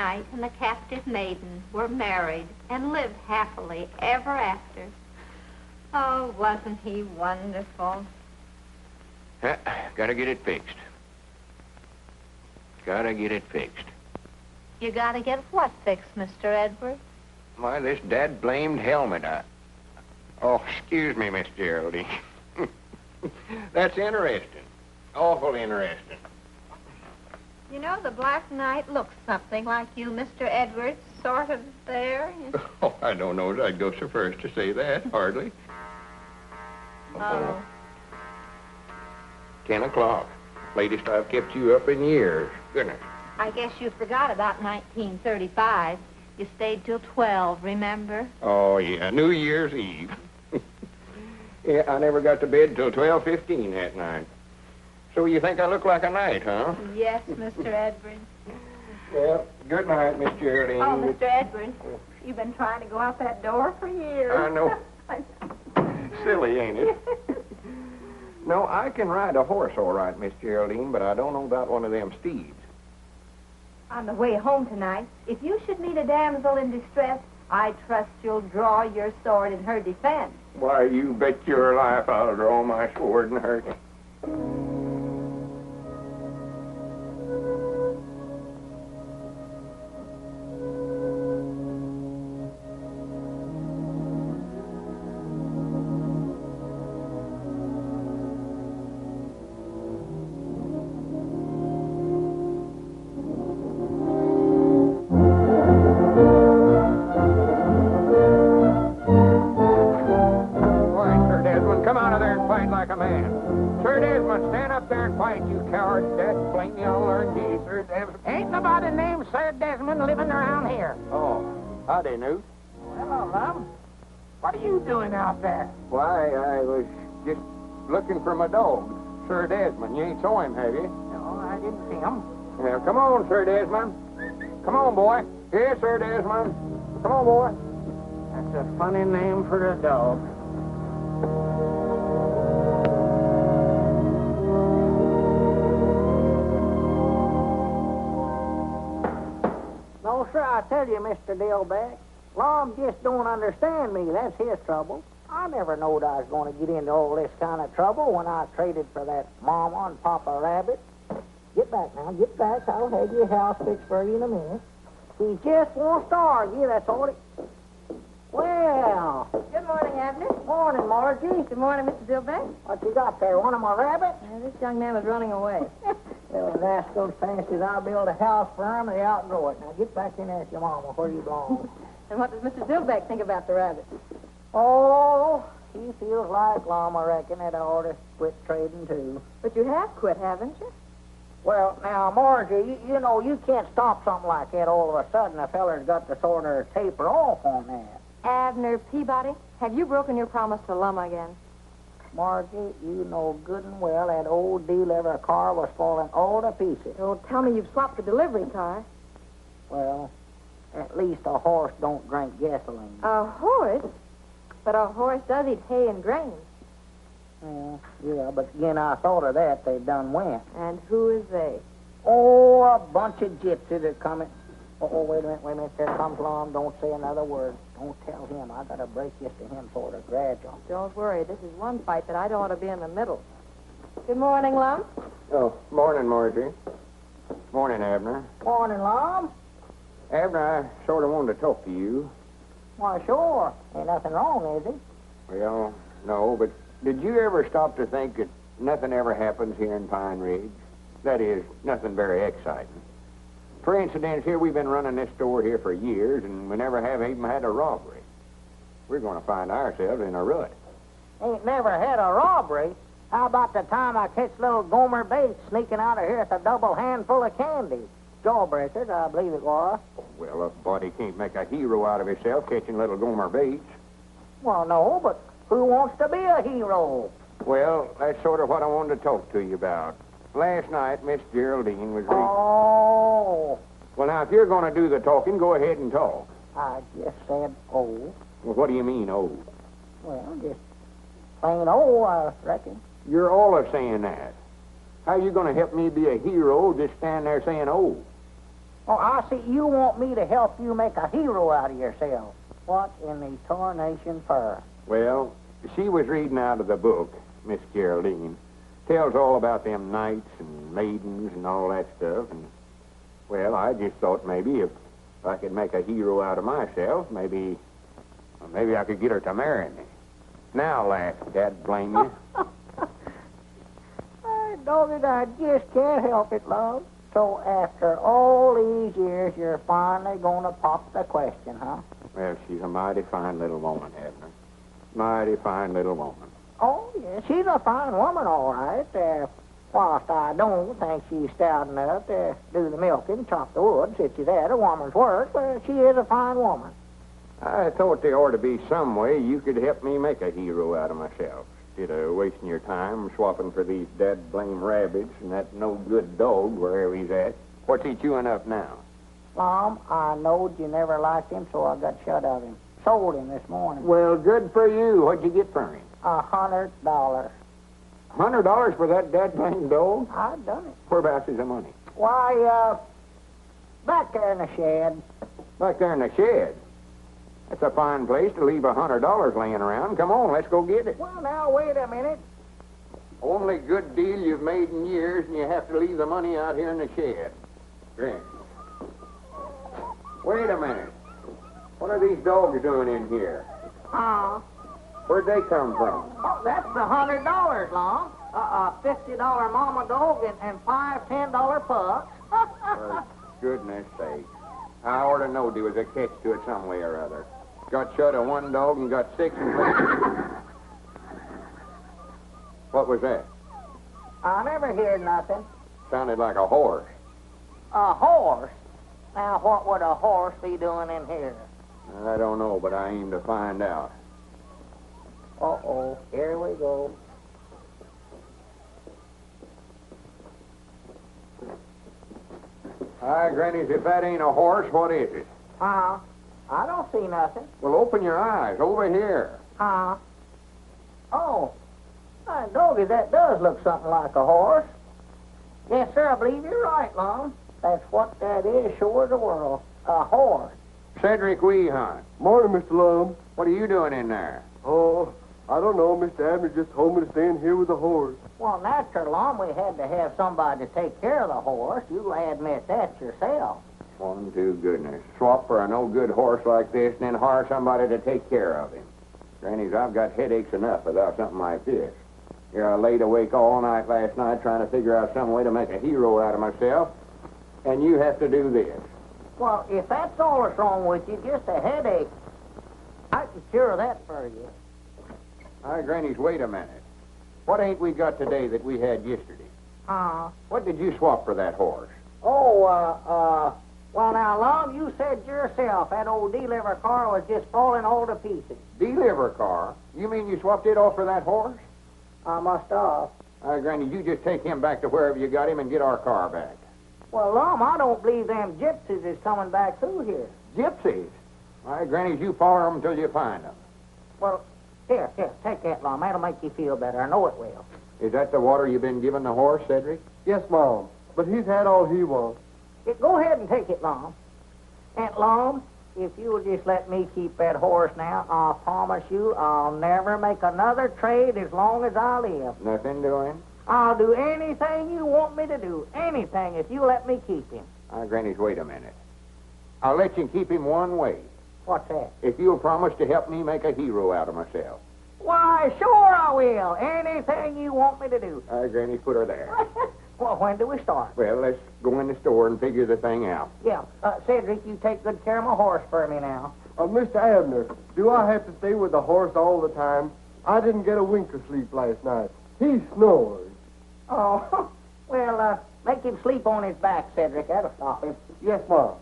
Knight and the captive maiden were married and lived happily ever after. Oh, wasn't he wonderful? Gotta get it fixed. Gotta get it fixed. You gotta get what fixed, Mr. Edwards? Why, this dad-blamed helmet. Oh, excuse me, Miss Geraldine. That's interesting. Awful interesting. You know, the Black Knight looks something like you, Mr. Edwards, sort of there. Oh, I don't know as I'd go so first to say that, hardly. Oh. 10 o'clock. Latest I've kept you up in years. Goodness. I guess you forgot about 1935. You stayed till 12, remember? Oh, yeah, New Year's Eve. Yeah, I never got to bed till 12:15 that night. So you think I look like a knight, huh? Yes, Mr. Edwards. Well, good night, Miss Geraldine. Oh, Mr. Edwards, you've been trying to go out that door for years. I know. Silly, ain't it? No, I can ride a horse all right, Miss Geraldine, but I don't know about one of them steeds. On the way home tonight, if you should meet a damsel in distress, I trust you'll draw your sword in her defense. Why, you bet your life I'll draw my sword in her. Howdy, Newt. Hello, Lum. What are you doing out there? Why, I was just looking for my dog, Sir Desmond. You ain't saw him, have you? No, I didn't see him. Now, come on, Sir Desmond. Come on, boy. Here, Sir Desmond. Come on, boy. That's a funny name for a dog. No, sir, I tell you, Mr. Dillback, Lom just don't understand me. That's his trouble. I never knowed I was going to get into all this kind of trouble when I traded for that Mama and Papa Rabbit. Get back now, get back. I'll have your house fixed for you in a minute. He just wants to argue, that's all it... Well... Good morning, Abner. Morning, Margie. Good morning, Mr. Dillback. What you got there, one of my rabbits? This young man was running away. Well, if that's those fancies, I'll build a house for him, they outgrow it. Now, get back in there with your mama where you belong. And what does Mr. Dillback think about the rabbit? Oh, he feels like Lom, I reckon, that I ought to quit trading, too. But you have quit, haven't you? Well, now, Margie, you know, you can't stop something like that all of a sudden. A feller's got to sort of taper off on that. Abner Peabody, have you broken your promise to Lum again? Margie, you know good and well that old delivery car was falling all to pieces. Don't tell me you've swapped the delivery car. Well, at least a horse don't drink gasoline. A horse? But a horse does eat hay and grain. Well, yeah, but again, I thought of that. They done went. And who is they? Oh, a bunch of gypsies are coming. Oh, wait a minute. There comes Lom. Don't say another word. Don't tell him. I got to break this to him sort of gradual. Don't worry. This is one fight that I don't want to be in the middle. Good morning, Lum. Oh, morning, Marjorie. Morning, Abner. Morning, Lom. Abner, I sort of wanted to talk to you. Why, sure. Ain't nothing wrong, is it? Well, no, but did you ever stop to think that nothing ever happens here in Pine Ridge? That is, nothing very exciting. For instance, here we've been running this store here for years, and we never have even had a robbery. We're going to find ourselves in a rut. Ain't never had a robbery. How about the time I catch little Gomer Bates sneaking out of here with a double handful of candy? Jawbreakers, I believe it was. Well, a body can't make a hero out of himself catching little Gomer Bates. Well, no, but who wants to be a hero? Well, that's sort of what I wanted to talk to you about. Last night, Miss Geraldine was reading. Oh. Well, now, if you're going to do the talking, go ahead and talk. I just said, oh. Well, what do you mean, oh? Well, just plain oh, I reckon. You're all of saying that. How you going to help me be a hero just stand there saying oh? Oh, I see. You want me to help you make a hero out of yourself. What in the tarnation for? Well, she was reading out of the book, Miss Geraldine. Tells all about them knights and maidens and all that stuff. And, well, I just thought maybe if I could make a hero out of myself, maybe I could get her to marry me. Now, laugh, Dad, blame you. Doggy, I just can't help it, love. So after all these years, you're finally going to pop the question, huh? Well, she's a mighty fine little woman, Abner. Mighty fine little woman. Oh, yeah, she's a fine woman, all right. Whilst I don't think she's stout enough to do the milking, chop the wood, such as that, a woman's work, but she is a fine woman. I thought there ought to be some way you could help me make a hero out of myself. Instead of wasting your time swapping for these dead-blame rabbits and that no-good dog wherever he's at. What's he chewing up now? Mom, I knowed you never liked him, so I got shut of him. Sold him this morning. Well, good for you. What'd you get for him? $100. $100 for that dead-blame dog? I done it. Whereabouts is the money? Why, back there in the shed. Back there in the shed? That's a fine place to leave $100 laying around. Come on, let's go get it. Well, now, wait a minute. Only good deal you've made in years, and you have to leave the money out here in the shed. Grin. Wait a minute. What are these dogs doing in here? Where'd they come from? Oh, that's the $100, Long. $50 mama dog and $5 $10 pups. For goodness sake. I ought to know there was a catch to it some way or other. Got shut of one dog and got 6 and What was that? I never heard nothing. Sounded like a horse. A horse? Now, what would a horse be doing in here? I don't know, but I aim to find out. Uh-oh, here we go. Hi, Grannies, if that ain't a horse, what is it? I don't see nothing. Well, open your eyes. Over here. Oh, doggy, that does look something like a horse. Yes, sir, I believe you're right, Lon. That's what that is, sure as the world. A horse. Cedric Weehunt. Morning, Mr. Lum. What are you doing in there? Oh, I don't know. Mr. Abner just told me to stay in here with the horse. Well, natural, Lon, we had to have somebody to take care of the horse. You'll admit that yourself. One to goodness. Swap for a no-good horse like this and then hire somebody to take care of him. Grannies, I've got headaches enough without something like this. Here, I laid awake all night last night trying to figure out some way to make a hero out of myself, and you have to do this. Well, if that's all that's wrong with you, just a headache, I can cure that for you. All right, Grannies, wait a minute. What ain't we got today that we had yesterday? What did you swap for that horse? Well, now, Lon, you said yourself that old deliver car was just falling all to pieces. Deliver car? You mean you swapped it off for that horse? I must have. All right, Granny, you just take him back to wherever you got him and get our car back. Well, Lum, I don't believe them gypsies is coming back through here. Gypsies? All right, Grannies, you follow them until you find them. Well, here, take that, Lum. That'll make you feel better. I know it will. Is that the water you've been giving the horse, Cedric? Yes, Mom. But he's had all he wants. Go ahead and take it, Lum. And, Lum, if you'll just let me keep that horse now, I'll promise you I'll never make another trade as long as I live. Nothing doing? I'll do anything you want me to do. Anything, if you let me keep him. All right, Grannies, wait a minute. I'll let you keep him one way. What's that? If you'll promise to help me make a hero out of myself. Why, sure I will. Anything you want me to do. All right, Grannies, put her there. Well, when do we start? Well, let's go in the store and figure the thing out. Yeah. Cedric, you take good care of my horse for me now. Mr. Abner, do I have to stay with the horse all the time? I didn't get a wink of sleep last night. He snores. Oh, well, make him sleep on his back, Cedric. That'll stop him. Yes, Mom.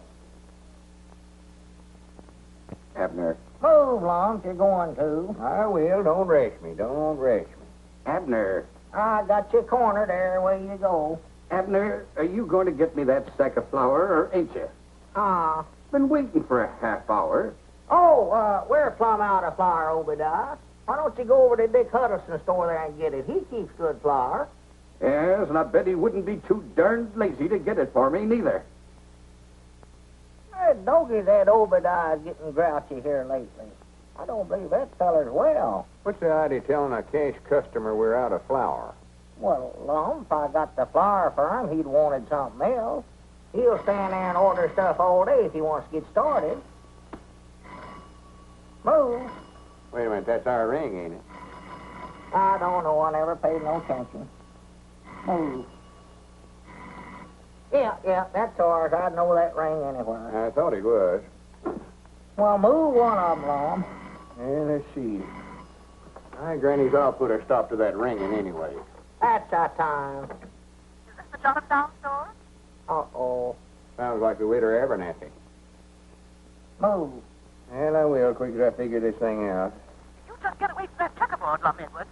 Abner. Move, Lon, if you're going to. I will. Don't rush me. Don't rush me. Abner. I got you cornered there. Away you go. Abner, are you going to get me that sack of flour, or ain't you? Been waiting for a half hour. We're plumb out of flour, Obadiah. Why don't you go over to Dick Huddleston's store there and get it? He keeps good flour. Yes, and I bet he wouldn't be too darned lazy to get it for me, neither. Doggy, that Obadiah's getting grouchy here lately. I don't believe that feller's well. What's the idea of telling a cash customer we're out of flour? Well, Lum, if I got the flour for him, he'd wanted something else. He'll stand there and order stuff all day if he wants to get started. Move. Wait a minute, that's our ring, ain't it? I don't know. I never paid no attention. Move. Yeah, that's ours. I'd know that ring anywhere. I thought it was. Well, move one of them, Lum. Yeah, let's see. Granny's all put a stop to that ringing anyway. That's our time. Is this the Johnstown store? Uh-oh. Sounds like the widow Abernathy. Move. Well, I will, quick as I figure this thing out. You just get away from that checkerboard, Lum Edwards.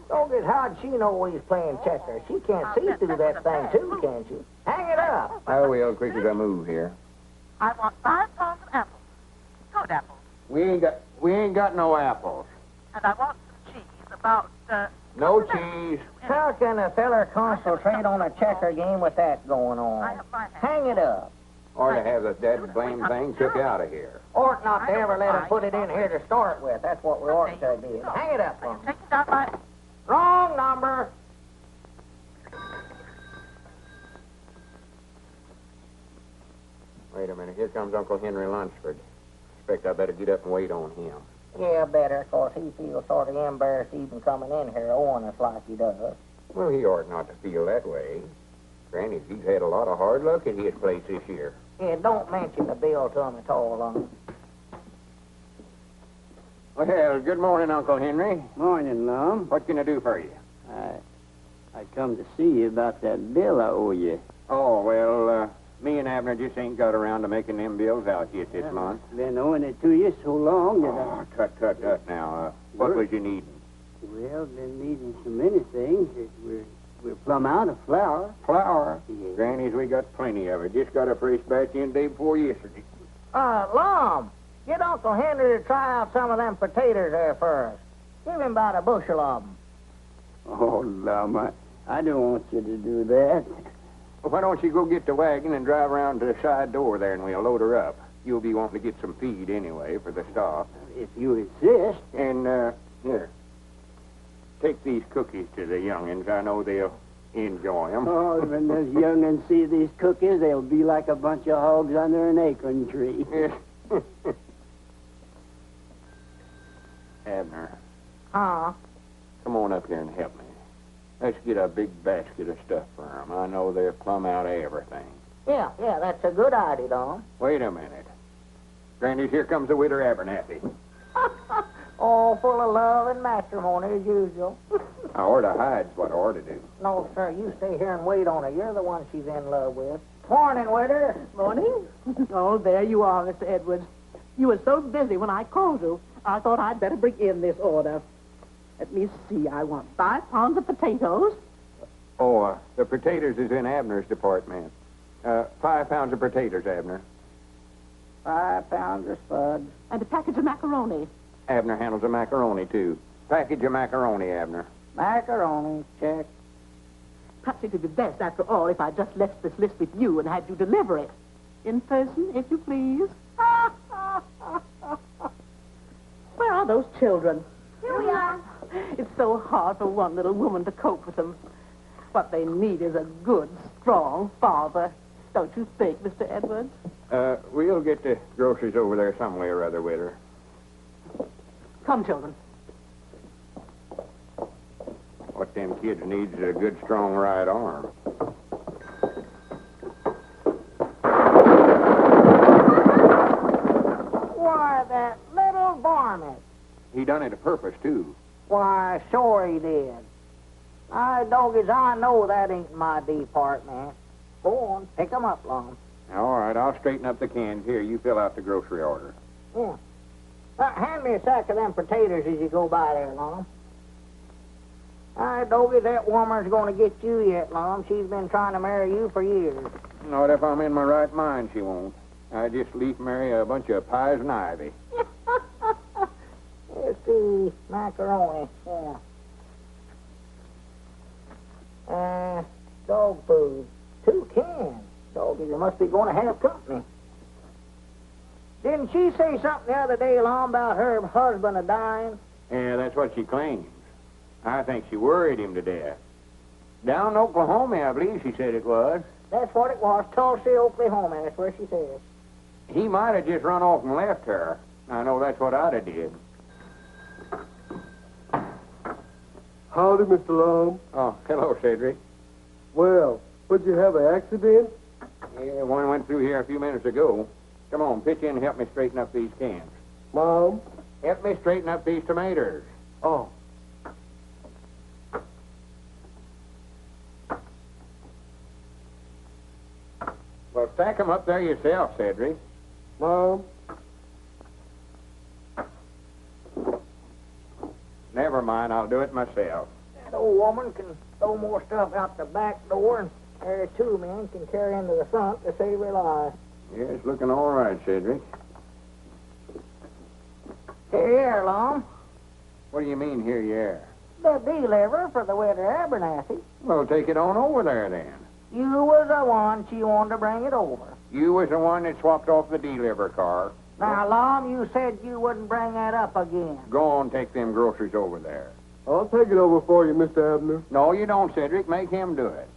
Doggy, how'd she know he's playing checkers? She can't see through that thing, too, can she? Hang it up. I will, quick as I move here. I want 5 pounds of apples. Good apples. We ain't got no apples. And I want some cheese, about, No cheese. How can a feller concentrate on a checker game with that going I on? have my hand. Hang it up. Or to have the dead blame thing took out of here. Ought not to ever let him put it in here to start with. That's what we ought to do. Hang it up, Are you Lum. taking down my... Wrong number. Wait a minute, here comes Uncle Henry Lunsford. Expect I better get up and wait on him. Yeah, better, 'cause he feels sort of embarrassed even coming in here owing us like he does. Well, he ought not to feel that way. Granny, he's had a lot of hard luck at his place this year. Yeah, don't mention the bill to him at all, Lum. Well, good morning, Uncle Henry. Morning, Lum. What can I do for you? I come to see you about that bill I owe you. Oh, well, me and Abner just ain't got around to making them bills out yet this month. Been owing it to you so long that Oh, tut now. What was you needing? Well, been needing so many things that we're plumb out of flour. Flour. Yeah. Granny's, we got plenty of it. Just got a fresh batch in day before yesterday. Lum, get Uncle Henry to try out some of them potatoes there first. Give him about a bushel of them. Oh, Lum, I don't want you to do that. Well, why don't you go get the wagon and drive around to the side door there and we'll load her up. You'll be wanting to get some feed anyway for the stock. If you insist. And, here. Take these cookies to the young'uns. I know they'll enjoy them. Oh, when those young'uns see these cookies, they'll be like a bunch of hogs under an acorn tree. Abner, Huh? come on up here and help me. Let's get a big basket of stuff for them. I know they're plumb out of everything. Yeah, that's a good idea, Lum. Wait a minute. Granny, here comes the widow Abernathy. All full of love and matrimony as usual. I ought to hide's what I ought to do. No, sir, you stay here and wait on her. You're the one she's in love with. Morning, widow. Morning. Oh, there you are, Mr. Edwards. You were so busy when I called you, I thought I'd better bring in this order. Let me see. I want 5 pounds of potatoes. Oh, the potatoes is in Abner's department. 5 pounds of potatoes, Abner. 5 pounds of spuds. And a package of macaroni. Abner handles the macaroni, too. Package of macaroni, Abner. Macaroni, check. Perhaps it would be best, after all, if I just left this list with you and had you deliver it. In person, if you please. Where are those children? Here we are. It's so hard for one little woman to cope with them. What they need is a good, strong father. Don't you think, Mr. Edwards? We'll get the groceries over there some way or other with her. Come, children. What them kids needs is a good, strong right arm. Why, that little varmint. He done it a purpose, too. Why, sure he did. Doggies, I know that ain't my department. Go on, pick 'em up, Lum. All right, I'll straighten up the cans. Here, you fill out the grocery order. Yeah. Hand me a sack of them potatoes as you go by there, Lum. Doggy, that woman's going to get you yet, Lum. She's been trying to marry you for years. Not if I'm in my right mind, she won't. I just leave marry a bunch of pies and ivy. Let's see, macaroni, yeah. Dog food, 2 cans. Doggy, you must be going to have company. Didn't she say something the other day, Lom, about her husband a-dying? Yeah, that's what she claims. I think she worried him to death. Down in Oklahoma, I believe she said it was. That's what it was, Tulsa, Oklahoma. That's where she says. He might have just run off and left her. I know that's what I'd have did. Howdy, Mr. Lum. Oh, hello, Cedric. Well, would you have an accident? Yeah, one went through here a few minutes ago. Come on, pitch in and help me straighten up these cans. Mom? Help me straighten up these tomatoes. Oh. Well, stack 'em up there yourself, Cedric. Mom? Never mind, I'll do it myself. That old woman can throw more stuff out the back door, and there two men can carry into the front to save her life. Yeah, it's looking all right, Cedric. Here, Lom. What do you mean, here you are? The deliverer for the winter Abernathy. Well, take it on over there, then. You was the one she wanted to bring it over. You was the one that swapped off the deliver car. Now, Lom, you said you wouldn't bring that up again. Go on, take them groceries over there. I'll take it over for you, Mr. Abner. No, you don't, Cedric. Make him do it.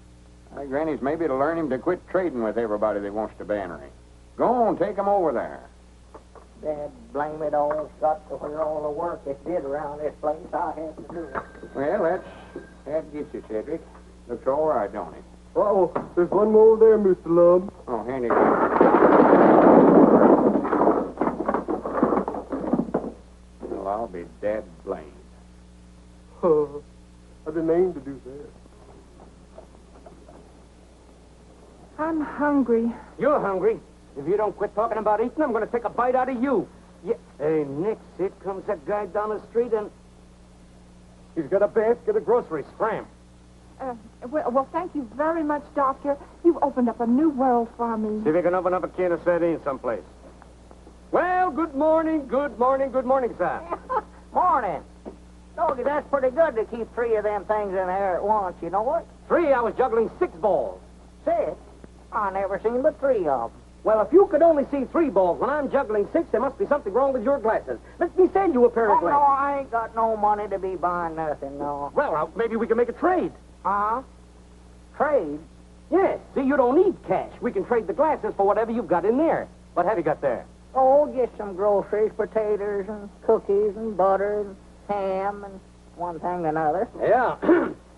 Granny's maybe to learn him to quit trading with everybody that wants to banner him. Go on, take him over there. Dad, blame it all. It's got to where all the work it did around this place, I had to do it. Well, that gets you, Cedric. Looks all right, don't it? Uh-oh, there's one more there, Mr. Lum. Oh, hand it. Well, I'll be dead blamed. I didn't aim to do that. I'm hungry. You're hungry. If you don't quit talking about eating, I'm going to take a bite out of you. Yeah. Hey, Nix, here comes that guy down the street, and he's got a basket of groceries. Scram. Well, thank you very much, Doctor. You've opened up a new world for me. See if you can open up a can of sardines someplace. Well, good morning, sir. Morning. Doggy, that's pretty good to keep three of them things in there at once, you know what? 3, I was juggling 6 balls. 6? I never seen but 3 of them. Well, if you could only see 3 balls when I'm juggling 6, there must be something wrong with your glasses. Let me send you a pair of Oh, no, glasses. I ain't got no money to be buying nothing, no. Well, maybe we can make a trade. Huh? Trade? Yes. See, you don't need cash. We can trade the glasses for whatever you've got in there. What have you got there? Oh, just some groceries, potatoes and cookies and butter and ham and one thing and another. Yeah.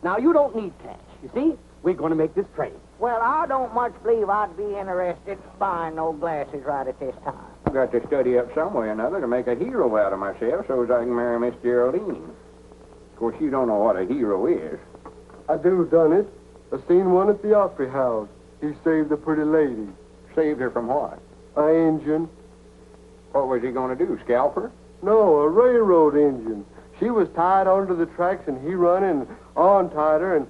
Now, you don't need cash. You see, we're going to make this trade. Well, I don't much believe I'd be interested in buying no glasses right at this time. I've got to study up some way or another to make a hero out of myself so as I can marry Miss Geraldine. Of course, you don't know what a hero is. I do done it. I seen one at the Opry House. He saved a pretty lady. Saved her from what? A engine. What was he going to do, scalp her? No, a railroad engine. She was tied onto the tracks, and he run and untied her, and,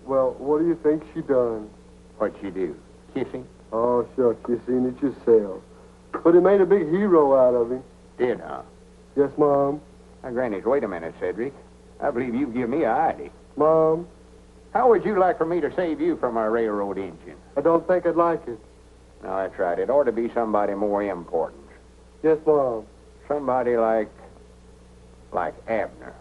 well, what do you think she done? What'd she do? Kiss him? Oh, shucks, you seen it yourself. But he made a big hero out of him. Did, huh? Yes, Mom. Now, Granny, wait a minute, Cedric. I believe you've given me a idea. Mom, How would you like for me to save you from a railroad engine? I don't think I'd like it. No, that's right. It ought to be somebody more important. Yes, Mom. Somebody like Abner.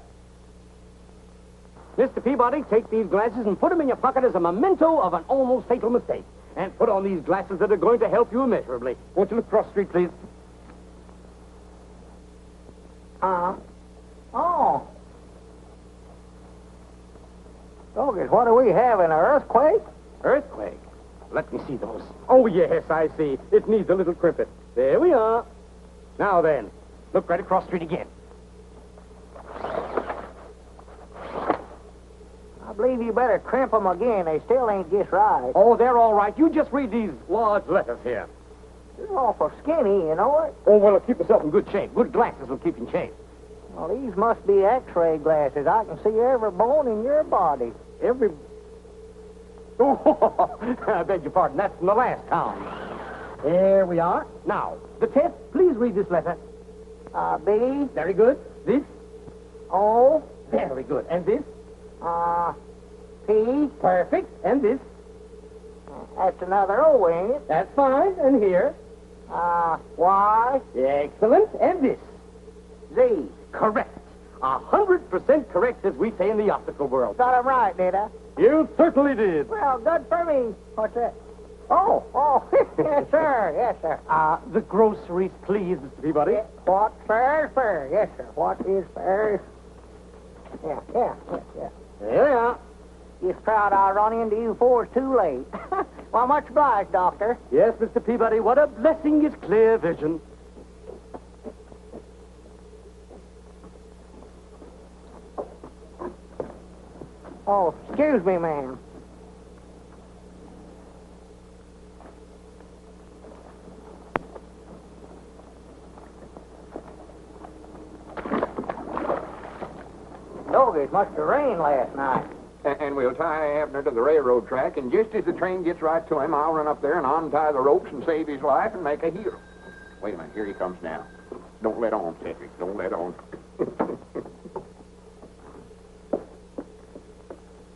Mr. Peabody, take these glasses and put them in your pocket as a memento of an almost fatal mistake. And put on these glasses that are going to help you immeasurably. Won't you look cross street, please? Oh. Doggett, what do we have, an earthquake? Earthquake? Let me see those. Oh, yes, I see. It needs a little crimpet. There we are. Now then, look right across street again. I believe you better crimp them again. They still ain't just right. Oh, they're all right. You just read these large letters here. You're awful skinny, you know it? Oh, well, keep yourself in good shape. Good glasses will keep you in shape. Well, these must be x-ray glasses. I can see every bone in your body. Every... Oh, I beg your pardon. That's from the last town. There we are. Now, the test, please read this letter. B. Very good. This? O. Very good. And this? P. Perfect. And this? That's another O, ain't it? That's fine. And here? Y, Excellent. And this? Z. Correct. 100% correct, as we say in the optical world. Got 'em right, did I? You certainly did. Well, good for me. What's that? Oh, yes, sir, yes, sir. The groceries, please, Mr. Peabody. What's fair is fair, yes, sir. What is fair is... Yeah. There they are. Just proud I run into you before it's too late. Well, much obliged, Doctor. Yes, Mr. Peabody, what a blessing is clear vision. Oh, excuse me, ma'am. Dog, it must have rained last night. And we'll tie Abner to the railroad track, and just as the train gets right to him, I'll run up there and untie the ropes and save his life and make a hero. Wait a minute, here he comes now. Don't let on, Cedric, don't let on.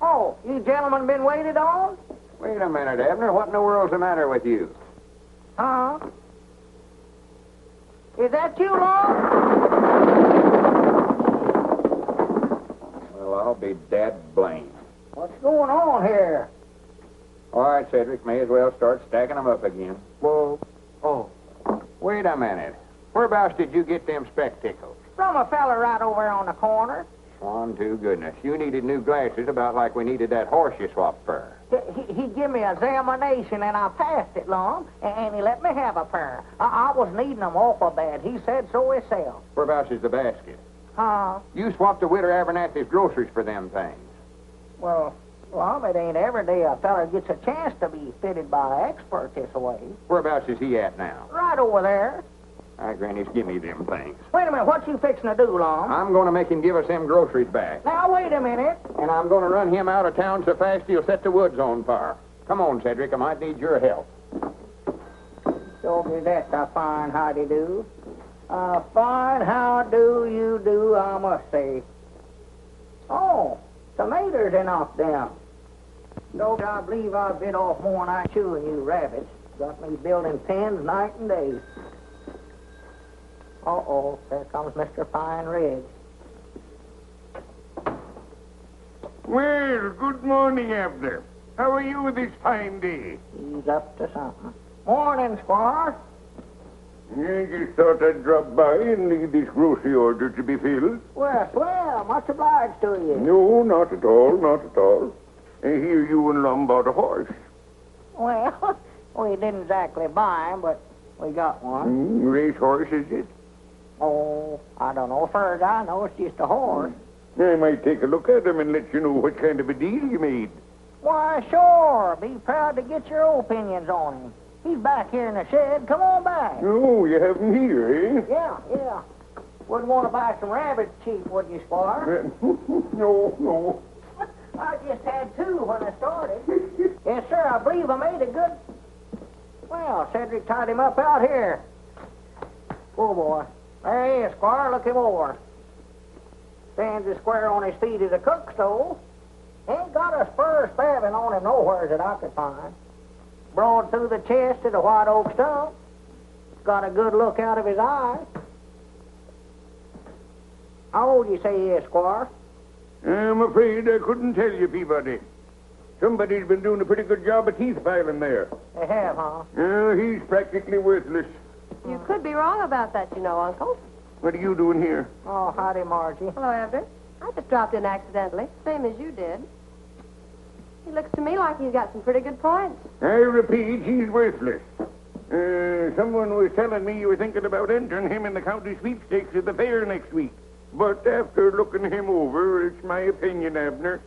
Oh, you gentlemen been waited on? Wait a minute, Abner, what in the world's the matter with you? Huh? Is that you, Long? Well, I'll be dad blamed. What's going on here? All right, Cedric, may as well start stacking them up again. Well, oh. Wait a minute. Whereabouts did you get them spectacles? From a fella right over on the corner. Swan to goodness. You needed new glasses about like we needed that horse you swapped for. He give me an examination, and I passed it, Long, and he let me have a pair. I was needing them awful bad. He said so himself. Whereabouts is the basket? Huh? You swapped the Widow Abernathy's groceries for them things. Well, it ain't every day a fella gets a chance to be fitted by an expert this way. Whereabouts is he at now? Right over there. All right, Granny, give me them things. Wait a minute, what you fixing to do, Long? I'm going to make him give us them groceries back. Now, wait a minute. And I'm going to run him out of town so fast he'll set the woods on fire. Come on, Cedric, I might need your help. So that's a fine howdy-do. A fine how do you do, I must say. Oh, tomatoes are knocked down. Don't I believe I bit off more than I chew in you rabbits. Got me building pens night and day. Uh-oh, there comes Mr. Pine Ridge. Well, good morning, Abner. How are you this fine day? He's up to something. Morning, Squire. I just thought I'd drop by and leave this grocery order to be filled. Well, swell. Much obliged to you. No, not at all, not at all. I hear you and Lum bought a horse. Well, we didn't exactly buy him, but we got one. Race horse, is it? Oh, I don't know. Far as I know, it's just a horse. I might take a look at him and let you know what kind of a deal you made. Why, sure. Be proud to get your opinions on him. He's back here in the shed. Come on back. Oh, you have him here, eh? Yeah. Wouldn't want to buy some rabbits cheap, would you, Squire? No. I just had two when I started. Yes, sir, I believe I made a good... Well, Cedric tied him up out here. Poor boy. There he is, Squire. Look him over. Stands as square on his feet as a cook stove. Ain't got a spur stabbing on him nowhere that I could find. Broad through the chest to the white oak stump. Got a good look out of his eye. How old you say he is, Squire? I'm afraid I couldn't tell you, Peabody. Somebody's been doing a pretty good job of teeth filing there. They have, huh? He's practically worthless. You could be wrong about that, you know, Uncle. What are you doing here? Oh, howdy, Margie. Hello, Abner. I just dropped in accidentally, same as you did. He looks to me like he's got some pretty good points. I repeat, he's worthless. Someone was telling me you were thinking about entering him in the county sweepstakes at the fair next week. But after looking him over, it's my opinion, Abner,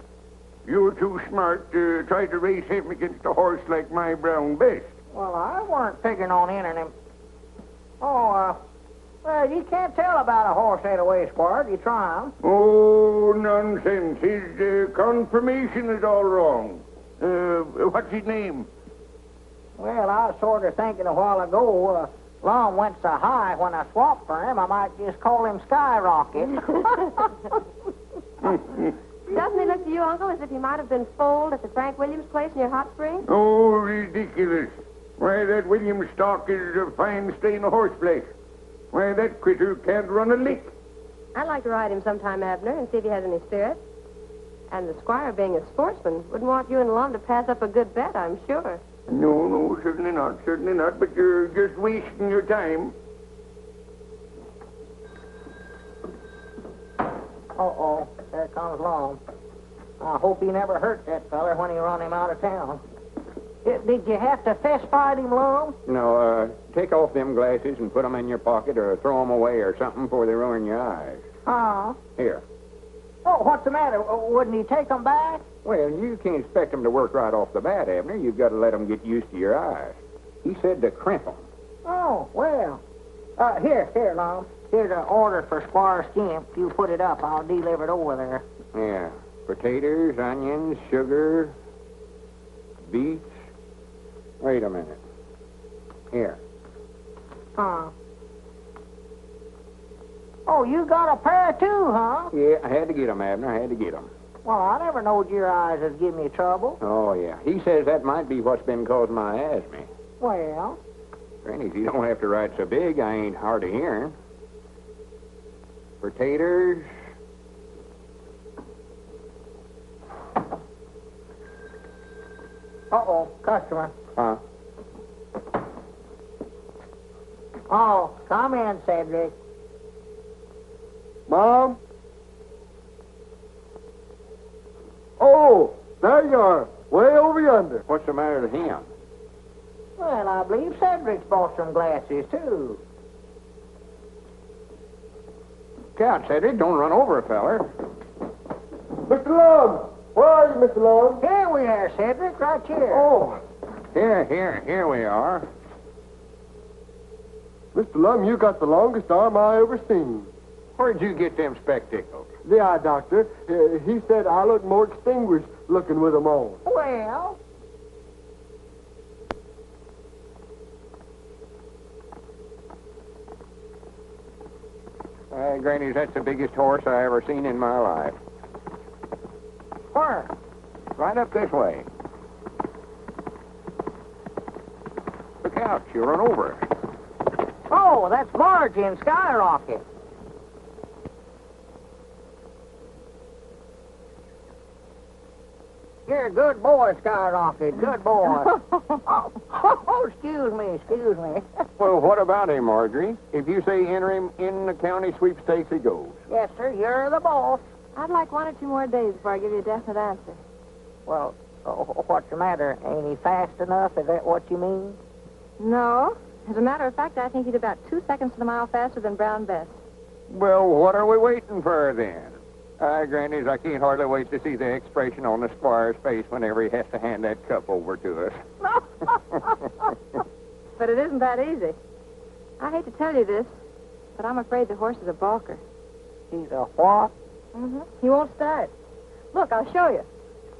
you're too smart to try to race him against a horse like my brown best. Well, I weren't figuring on entering him. Oh, well, you can't tell about a horse that way, Squire. You try him. Oh, nonsense. His confirmation is all wrong. What's his name? Well, I was sort of thinking a while ago, Long went so high when I swapped for him, I might just call him Skyrocket. Doesn't he look to you, Uncle, as if he might have been foaled at the Frank Williams place near Hot Springs? Oh, ridiculous. Why, that William stock is a fine stain of horseflesh. Why, that critter can't run a lick. I'd like to ride him sometime, Abner, and see if he has any spirit. And the squire, being a sportsman, wouldn't want you and Lum to pass up a good bet, I'm sure. No, certainly not, but you're just wasting your time. Uh-oh, there comes Lum. I hope he never hurt that feller when he run him out of town. Did you have to fist fight him, Lum? No, take off them glasses and put them in your pocket or throw them away or something before they ruin your eyes. Here. Oh, what's the matter? Wouldn't he take them back? Well, you can't expect them to work right off the bat, Abner. You've got to let them get used to your eyes. He said to crimp them. Oh, well. Here, Lum. Here's an order for Squire Skimp. You put it up. I'll deliver it over there. Yeah. Potatoes, onions, sugar, beets. Wait a minute. Here. Oh, you got a pair too, huh? Yeah, I had to get them, Abner. I had to get them. Well, I never knowed your eyes would give me trouble. Oh, yeah. He says that might be what's been causing my asthma. Well? Granny, if you don't have to ride so big, I ain't hard of hearing. Potatoes. Uh-oh, customer. Huh? Oh, come in, Cedric. Mom? Oh, there you are, way over yonder. What's the matter with him? Well, I believe Cedric's bought some glasses, too. Count, Cedric. Don't run over a feller. Mr. Lum! Where are you, Mr. Lum? Here we are, Cedric, right here. Oh, Here we are. Mr. Lum, you got the longest arm I ever seen. Where'd you get them spectacles? The eye doctor, he said I look more distinguished looking with them on. Well, Granny, that's the biggest horse I ever seen in my life. where? Right up this way. Look out, she'll run over us. Oh, that's Margie and Skyrocket. You're a good boy, Skyrocket. Good boy. Excuse me. Well, what about him, Marjorie? If you say enter him in the county sweepstakes, he goes. Yes, sir, you're the boss. I'd like 1 or 2 more days before I give you a definite answer. Well, what's the matter? Ain't he fast enough? Is that what you mean? No. As a matter of fact, I think he's about 2 seconds to the mile faster than Brown Bess. Well, what are we waiting for then? Grannies, I can't hardly wait to see the expression on the squire's face whenever he has to hand that cup over to us. But it isn't that easy. I hate to tell you this, but I'm afraid the horse is a balker. He's a what? Mm-hmm. He won't start. Look, I'll show you.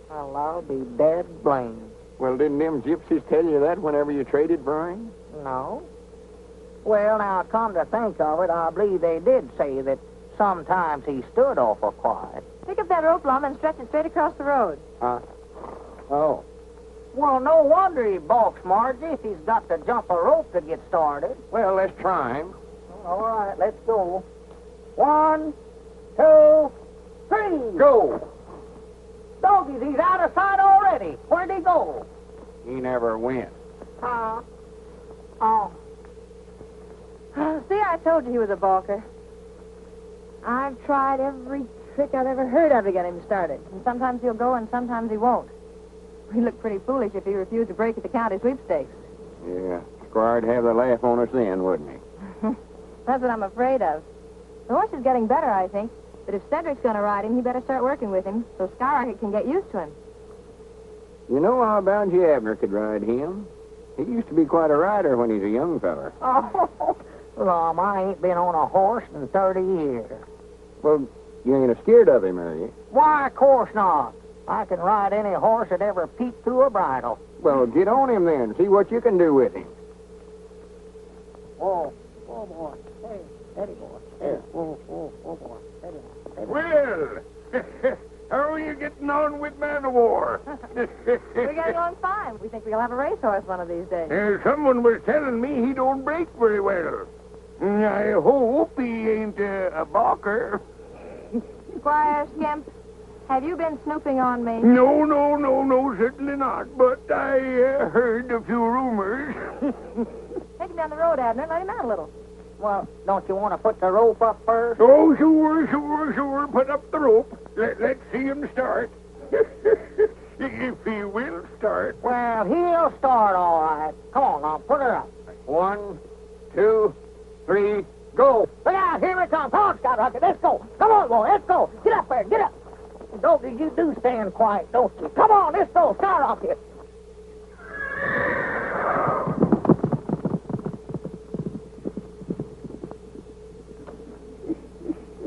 Well, I'll be dead blamed. Well, didn't them gypsies tell you that whenever you traded for him? No. Well, now, come to think of it, I believe they did say that sometimes he stood awful quiet. Pick up that rope, Lum, and stretch it straight across the road. Huh? Oh. Well, no wonder he balks, Margie, if he's got to jump a rope to get started. Well, let's try him. All right, let's go. 1, 2, 3. Go! Doggies, he's out of sight already. Where'd he go? He never went. Oh. See, I told you he was a balker. I've tried every trick I've ever heard of to get him started. And sometimes he'll go and sometimes he won't. He'd look pretty foolish if he refused to break at the county sweepstakes. Yeah, Squire'd have the laugh on us then, wouldn't he? That's what I'm afraid of. The horse is getting better, I think. But if Cedric's going to ride him, he better start working with him so Skyrocket can get used to him. You know, I'll bound you Abner could ride him. He used to be quite a rider when he's a young feller. Oh, Lum, I ain't been on a horse in 30 years. Well, you ain't scared of him, are you? Why, of course not. I can ride any horse that ever peeked through a bridle. Well, get on him then. See what you can do with him. Oh, boy. Hey, steady, boy. Hey, oh, boy. Steady. Well, How are you getting on with man of war? We're getting on fine. We think we'll have a racehorse one of these days. Someone was telling me he don't break very well. I hope he ain't a balker. Squire Skimp, have you been snooping on me? No, certainly not. But I heard a few rumors. Take him down the road, Abner. Let him out a little. Well, don't you want to put the rope up first? Oh, sure. Put up the rope. Let's see him start. If he will start. Well, he'll start all right. Come on, now, put her up. 1, 2, 3, go. Look out, here it comes. Come on, Skyrocket, let's go. Come on, boy, let's go. Get up there, get up. Don't you do stand quiet, don't you? Come on, let's go, Skyrocket.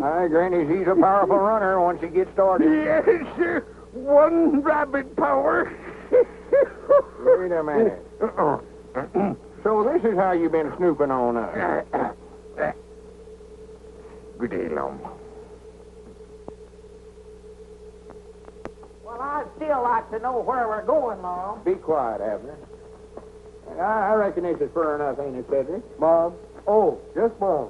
Aye, Granny, he's a powerful runner once he gets started. Yes, one rabbit power. Wait a minute. So this is how you've been snooping on us. Good day, Lum. Well, I'd still like to know where we're going, Mom. Be quiet, Abner. I reckon this is fur enough, ain't it, Cedric? Mom. Oh, yes, Mom.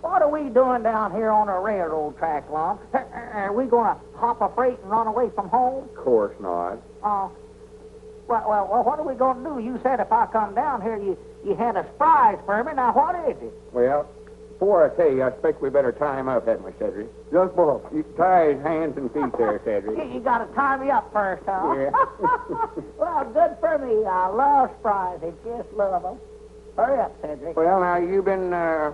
What are we doing down here on a railroad track, Lum? Are we going to hop a freight and run away from home? Of course not. Well, what are we going to do? You said if I come down here, you had a surprise for me. Now, what is it? Well, before I tell you, I expect we better tie him up, hadn't we, Cedric? Yes, Mom. You tie his hands and feet there, Cedric. You got to tie me up first, huh? Yeah. Well, good for me. I love surprises. Just love them. Hurry up, Cedric. Well, now, you've been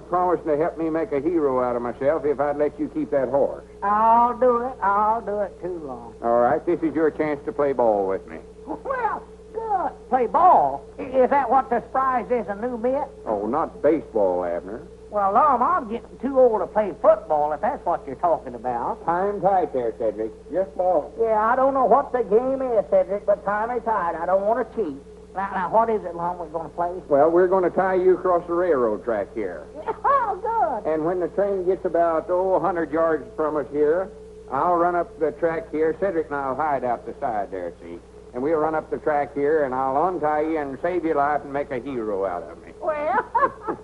promising to help me make a hero out of myself if I'd let you keep that horse. I'll do it. I'll do it too long. All right, this is your chance to play ball with me. Well, good. Play ball? Is that what the surprise is, a new mitt? Oh, not baseball, Abner. Well, Lum, I'm getting too old to play football, if that's what you're talking about. Tie him tight there, Cedric. Yes, Mom. Yeah, I don't know what the game is, Cedric, but tie me tight. I don't want to cheat. Now, what is it, Lum, we're going to play? Well, we're going to tie you across the railroad track here. Oh, good. And when the train gets about, 100 yards from us here, I'll run up the track here. Cedric and I'll hide out the side there, see? And we'll run up the track here, and I'll untie you and save your life and make a hero out of me. Well,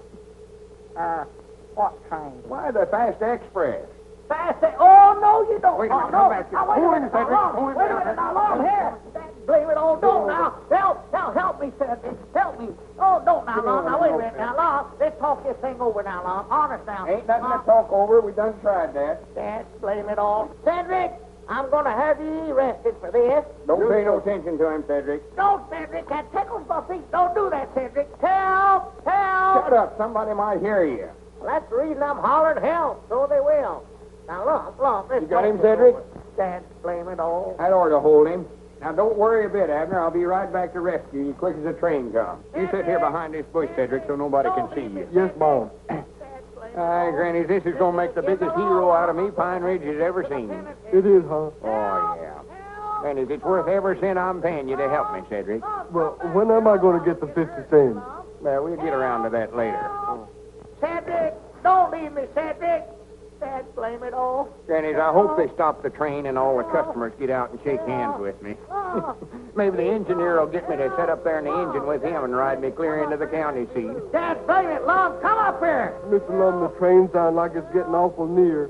what train? Why, the Fast Express. Fast. Oh, no, you don't. Wait a minute, no. come back here. Now, wait a Hold minute, him, Cedric. now, Hold him Wait a down. minute, now, Lum, here. Blame it all. Don't now. Help me, Cedric. Help me. Oh, don't now, Lum. Now, wait a minute. Now, Lum, let's talk this thing over now, Lum. Honest now. Ain't nothing to talk over. We done tried that. That's blame it all. Cedric, I'm going to have you arrested for this. Don't pay no attention to him, Cedric. Don't, Cedric. That tickles my feet. Don't do that, Cedric. Help! Shut up. Somebody might hear you. Well, that's the reason I'm hollering help. So they will. Now, Lum, let's You got talk him, this Cedric? over. That's blame it all. That ought to hold him. Now, don't worry a bit, Abner. I'll be right back to rescue you quick as the train comes. You sit here behind this bush, Cedric, so nobody can see you. Yes, Mom. Aye, Granny, this is going to make the biggest hero out of me Pine Ridge has ever seen. It is, huh? Oh, yeah. And if it's worth every cent I'm paying you to help me, Cedric. Well, when am I going to get the 50 cents? Well, we'll get around to that later. Cedric, don't leave me, Cedric. That's blame it all. Grannies, I hope they stop the train and all the customers get out and shake hands with me. Maybe the engineer will get me to sit up there in the engine with him and ride me clear into the county seat. That's blame it, Lum. Come up here. Mr. Lum, the train sounds like it's getting awful near.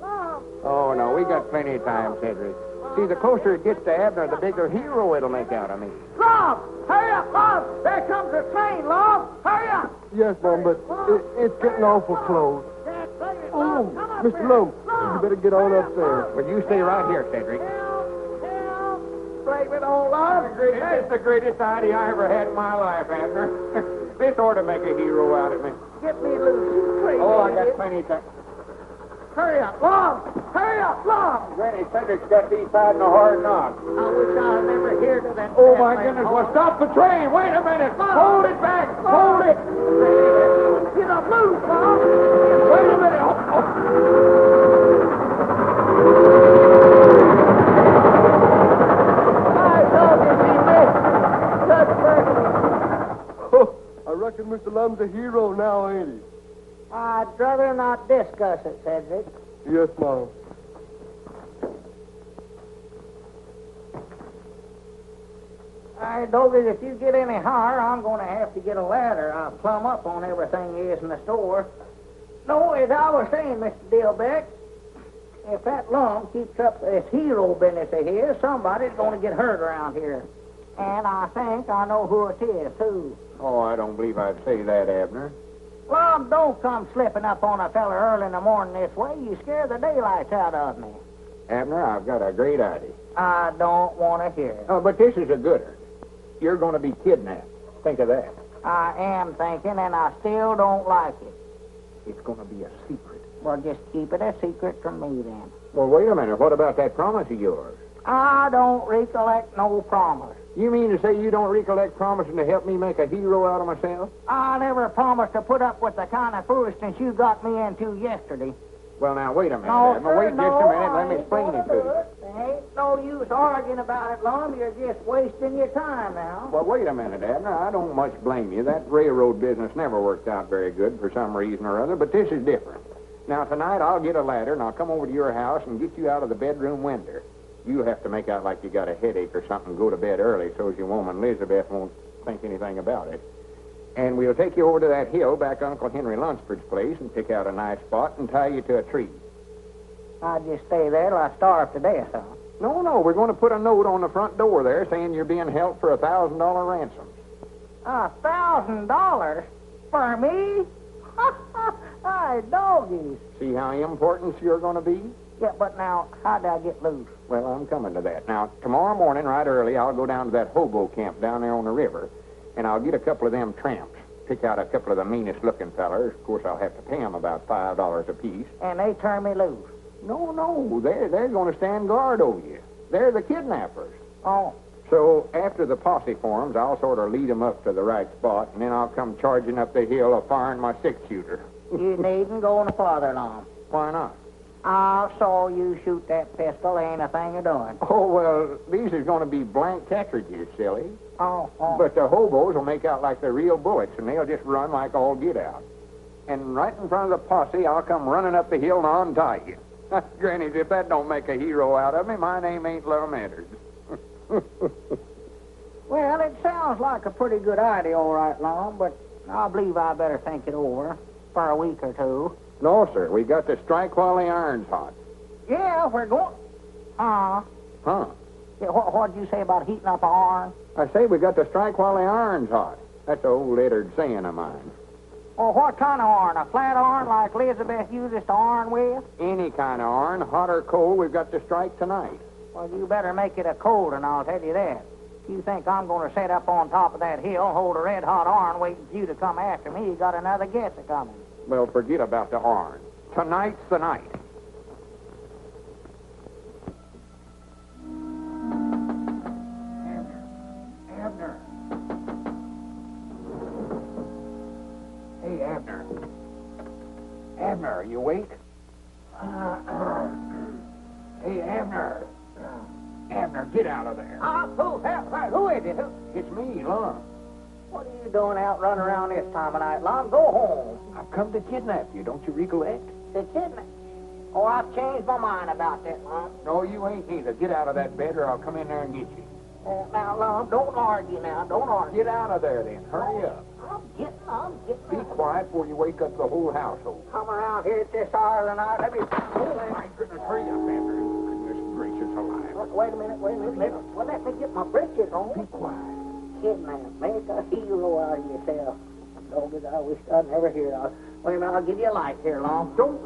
Oh, no, we got plenty of time, Cedric. See, the closer it gets to Abner, the bigger hero it'll make out of me. Lum, hurry up, Lum. There comes the train, Lum. Hurry up. Yes, Mom, but it's getting awful close. That's blame it, Oh, Lum. Come up Mr. here. Lum, you better get on up there. Well, you stay right here, Cedric. Help. Blame it all, Lum. It's the greatest idea I ever had in my life, Abner. This ought to make a hero out of me. Get me loose, you crazy Oh, I got idiot. plenty of time. Hurry up, Lum. Hurry up, Lum. Granny, Cedric's got these tied in a hard knot. I wish I had never heard of that. Oh, my goodness. Well, stop the train. Wait a minute. Hold it back. Hold it. Get up loose, Lum. Wait a minute. My dog is he missed. Good mercy. I reckon Mr. Lum's a hero now, ain't he? I'd rather not discuss it, Cedric. Yes, Mom. Hey, Doggy, if you get any higher, I'm going to have to get a ladder. I'll plumb up on everything is in the store. No, as I was saying, Mr. Dillbeck, if that lum keeps up this hero business of his, somebody's going to get hurt around here. And I think I know who it is, too. Oh, I don't believe I'd say that, Abner. Lum, don't come slipping up on a fella early in the morning this way. You scare the daylights out of me. Abner, I've got a great idea. I don't want to hear it. Oh, but this is a good one. You're going to be kidnapped. Think of that. I am thinking, and I still don't like it. It's going to be a secret. Well, just keep it a secret from me, then. Well, wait a minute. What about that promise of yours? I don't recollect no promise. You mean to say you don't recollect promising to help me make a hero out of myself? I never promised to put up with the kind of foolishness you got me into yesterday. Well, now, wait a minute, No, Abner. sir, Wait just a minute. Let me explain it to you. There ain't no use arguing about it, Lum. You're just wasting your time now. Well, wait a minute, Abner. I don't much blame you. That railroad business never worked out very good for some reason or other, but this is different. Now, tonight I'll get a ladder, and I'll come over to your house and get you out of the bedroom window. You'll have to make out like you got a headache or something and go to bed early so as your woman Elizabeth won't think anything about it. And we'll take you over to that hill back Uncle Henry Lunsford's place and pick out a nice spot and tie you to a tree. I'd just stay there till I starve to death, huh? No, we're going to put a note on the front door there saying you're being held for $1,000 ransom. $1,000 for me? Hey, doggies. See how important you're going to be? Yeah, but now, how'd I get loose? Well, I'm coming to that. Now, tomorrow morning, right early, I'll go down to that hobo camp down there on the river, and I'll get a couple of them tramps. Pick out a couple of the meanest-looking fellers. Of course, I'll have to pay them about $5 apiece. And they turn me loose. No, they're going to stand guard over you. They're the kidnappers. Oh. So, after the posse forms, I'll sort of lead them up to the right spot, and then I'll come charging up the hill firing my six-shooter. You needn't go no farther, Lum. Why not? I saw you shoot that pistol. Ain't a thing of doing. Oh, well, these is going to be blank cartridges, silly. Oh. But the hobos will make out like they're real bullets, and they'll just run like all get out. And right in front of the posse, I'll come running up the hill and untie you. Granny, if that don't make a hero out of me, my name ain't Lum Edwards. Well, it sounds like a pretty good idea, all right, Lum, but I believe I better think it over for a week or two. No, sir. We got to strike while the iron's hot. Yeah, we're going... Huh? Yeah, what'd you say about heating up an iron? I say we got to strike while the iron's hot. That's an old Eddard saying of mine. Well, what kind of iron? A flat iron like Elizabeth uses to iron with? Any kind of iron, hot or cold, we've got to strike tonight. Well, you better make it a cold one, I'll tell you that. If you think I'm going to sit up on top of that hill and hold a red-hot iron waiting for you to come after me, you got another guess a-coming. Well, forget about the iron. Tonight's the night. Abner. Hey, Abner. Abner, are you awake? Hey, Abner. Abner, get out of there. Who is it? It's me, Lum. What are you doing out running around this time of night, Lum? Go home. I've come to kidnap you, don't you recollect? The kidnap? Oh, I've changed my mind about that, Lum. No, you ain't neither. Get out of that bed or I'll come in there and get you. Now, Lum, don't argue now. Don't argue. Get out of there, then. Hurry up. I'm getting. Be quiet before you wake up the whole household. Come around here at this hour of the night. Let me... Oh, my goodness. Hurry up, Abner. Goodness gracious alive. Wait a minute. Let me get my britches on. Be quiet. Kidnap. Make a hero out of yourself. Doggies, I wish I'd never hear it. Wait a minute. I'll give you a light here, Lum. Don't...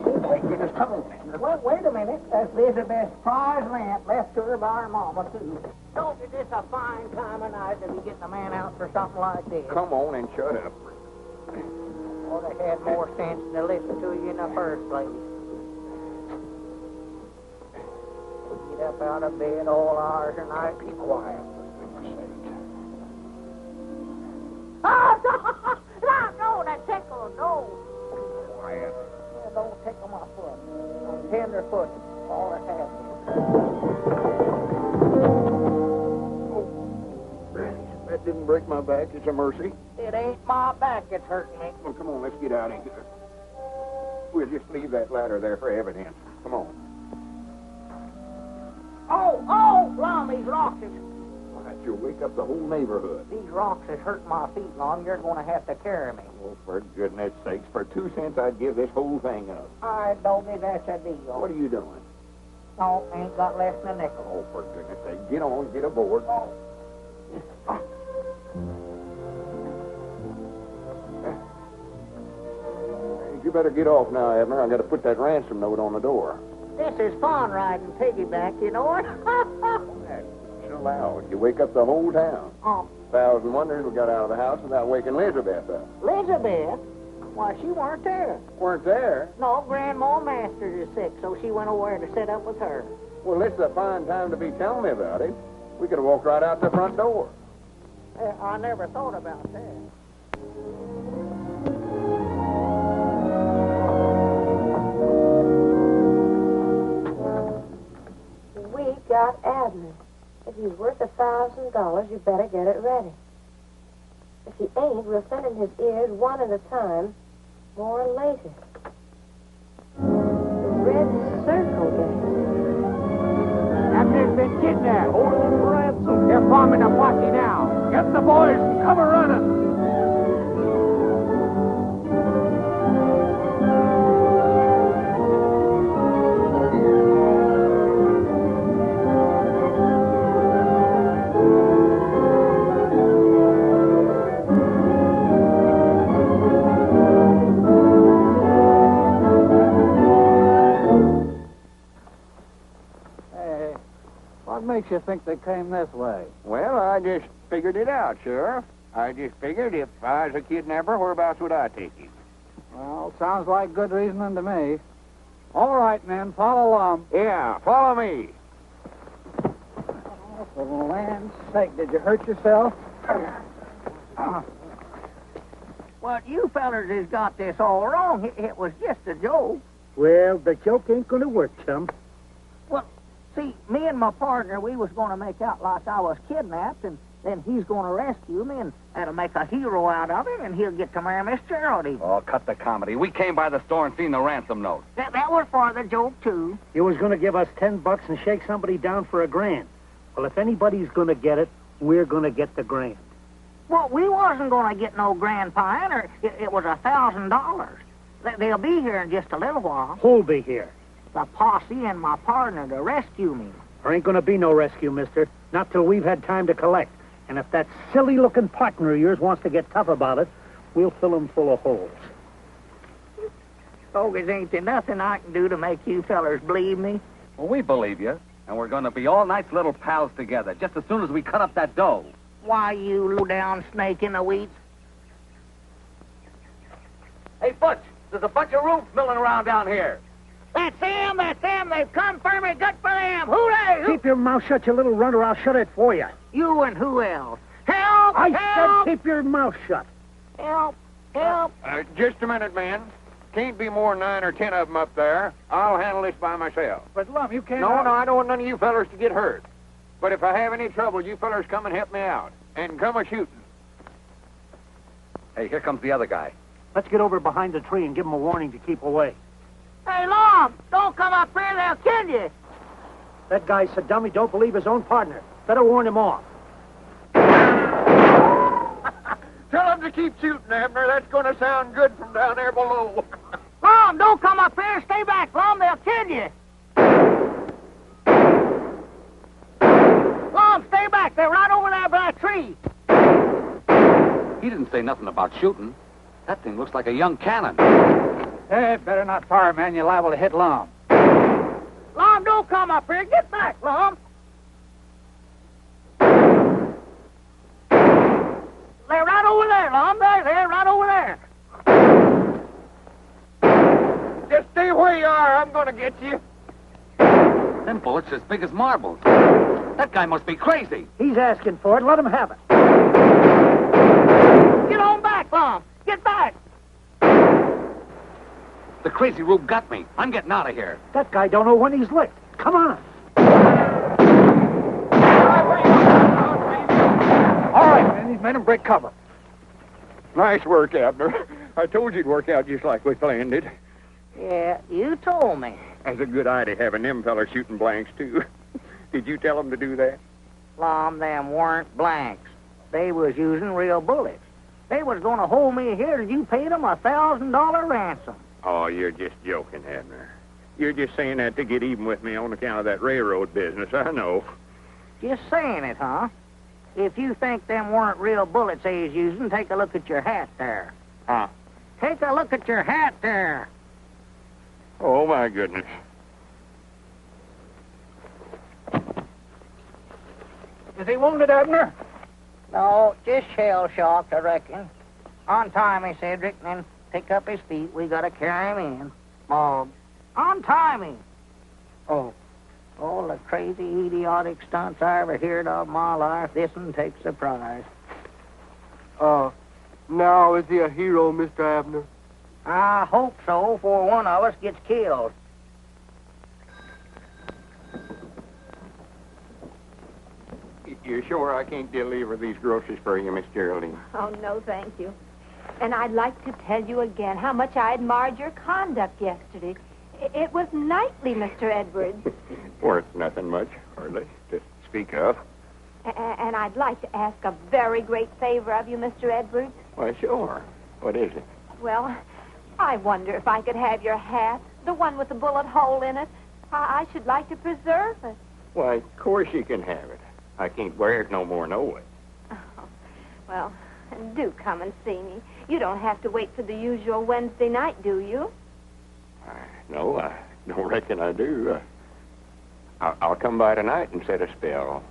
Oh, my goodness. Come on, Abner. Well, wait a minute. That's Elizabeth's prize lamp left to her by her mama, too. Don't it just a fine time of night to be getting a man out for something like this? Come on and shut up. Well, they had more sense than to listen to you in the first place. Get up out of bed all hours of night. Be quiet, for goodness sake. Oh, no, that tickle, no. Be quiet. Yeah, don't tickle my foot. I'm tender-footed. All that happens. That didn't break my back. It's a mercy. It ain't my back that's hurting me. Well, come on, let's get out of here. We'll just leave that ladder there for evidence. Come on. Oh, Lum, he's lost it. Well, You'll wake up the whole neighborhood. These rocks is hurting my feet, Lon. You're going to have to carry me. Oh, for goodness sakes, for 2 cents I'd give this whole thing up. All right, Doggy, that's a deal. What are you doing? No, ain't got less than a nickel. Oh, for goodness sake, get on, get aboard. You better get off now, Abner. I got to put that ransom note on the door. This is fun riding piggyback, you know it. Chill out. You wake up the whole town. Oh, 1,000 wonders we got out of the house without waking Elizabeth up. Elizabeth? Why, she weren't there. Weren't there? No, Grandma Masters is sick, so she went over to sit up with her. Well, this is a fine time to be telling me about it. We could have walked right out the front door. I never thought about that. We got Abner. If he's worth $1,000, you better get it ready. If he ain't, we'll send him his ears one at a time, more later. The Red Circle Gang. Abner's been kidnapped. Hold him for ransom. They're forming a posse now. Get the boys and come running. What makes you think they came this way? Well, I just figured it out, Sheriff. I just figured if I was a kidnapper, whereabouts would I take him? Well, sounds like good reasoning to me. All right, men, follow along. Yeah, follow me. Oh, for the land's sake, did you hurt yourself? Well, you fellers has got this all wrong. It was just a joke. Well, the joke ain't going to work, chum. Well, see, me and my partner, we was going to make out like I was kidnapped, and then he's going to rescue me, and that'll make a hero out of him, and he'll get to marry Miss Geraldine. Oh, cut the comedy. We came by the store and seen the ransom note. That was for the joke, too. You was going to give us $10 and shake somebody down for $1,000. Well, if anybody's going to get it, we're going to get the $1,000. Well, we wasn't going to get no grand pine, or it was $1,000. They'll be here in just a little while. Who'll be here? The posse and my partner to rescue me. There ain't going to be no rescue, mister. Not till we've had time to collect. And if that silly-looking partner of yours wants to get tough about it, we'll fill him full of holes. Bogus, ain't there nothing I can do to make you fellers believe me? Well, we believe you. And we're going to be all nice little pals together, just as soon as we cut up that dough. Why, you low-down snake in the weeds? Hey, Butch, there's a bunch of roots milling around down here. That's them, they've come for me, good for them. Hooray! Keep your mouth shut, you little runter. I'll shut it for you. You and who else? Help! I help! said keep your mouth shut. Help! Help! Just a minute, man. Can't be more than 9 or 10 of them up there. I'll handle this by myself. But, Lum, you can't... No, I don't want none of you fellers to get hurt. But if I have any trouble, you fellers come and help me out. And come a-shooting. Hey, here comes the other guy. Let's get over behind the tree and give him a warning to keep away. Hey, Long, don't come up here, they'll kill you. That guy's a dummy, don't believe his own partner. Better warn him off. Tell them to keep shooting, Abner. That's going to sound good from down there below. Lum, don't come up here. Stay back, Lum. They'll kill you. Lum, stay back. They're right over there by a tree. He didn't say nothing about shooting. That thing looks like a young cannon. Hey, better not fire, man. You're liable to hit Lum. Lum, don't come up here. Get back, Lum. They're right over there, Lum. They're right over there. Just stay where you are. I'm going to get you. Them bullets as big as marbles. That guy must be crazy. He's asking for it. Let him have it. Get on back, Lum. Get back. The crazy rube got me. I'm getting out of here. That guy don't know when he's licked. Come on. All right, man. These men will break cover. Nice work, Abner. I told you it'd work out just like we planned it. Yeah, you told me. That's a good idea, having them fellas shooting blanks, too. Did you tell them to do that? Lum, them weren't blanks. They was using real bullets. They was going to hold me here till you paid them $1,000 ransom. Oh, you're just joking, Abner. You're just saying that to get even with me on account of that railroad business, I know. Just saying it, huh? If you think them weren't real bullets they was using, take a look at your hat there. Huh? Take a look at your hat there. Oh, my goodness. Is he wounded, Abner? No, just shell-shocked, I reckon. Untie me, Cedric, and then pick up his feet. We gotta carry him in. Mom. Untie me. Oh. All the crazy, idiotic stunts I ever heard of in my life, this one takes the prize. Now is he a hero, Mr. Abner? I hope so, before one of us gets killed. You're sure I can't deliver these groceries for you, Miss Geraldine? Oh, no, thank you. And I'd like to tell you again how much I admired your conduct yesterday. It was knightly, Mr. Edwards. Worth nothing much, hardly, to speak of. And I'd like to ask a very great favor of you, Mr. Edwards. Why, sure. What is it? Well, I wonder if I could have your hat, the one with the bullet hole in it. I should like to preserve it. Why, of course you can have it. I can't wear it no more, no way. Oh, well, do come and see me. You don't have to wait for the usual Wednesday night, do you? No, I don't reckon I do. I'll come by tonight and set a spell.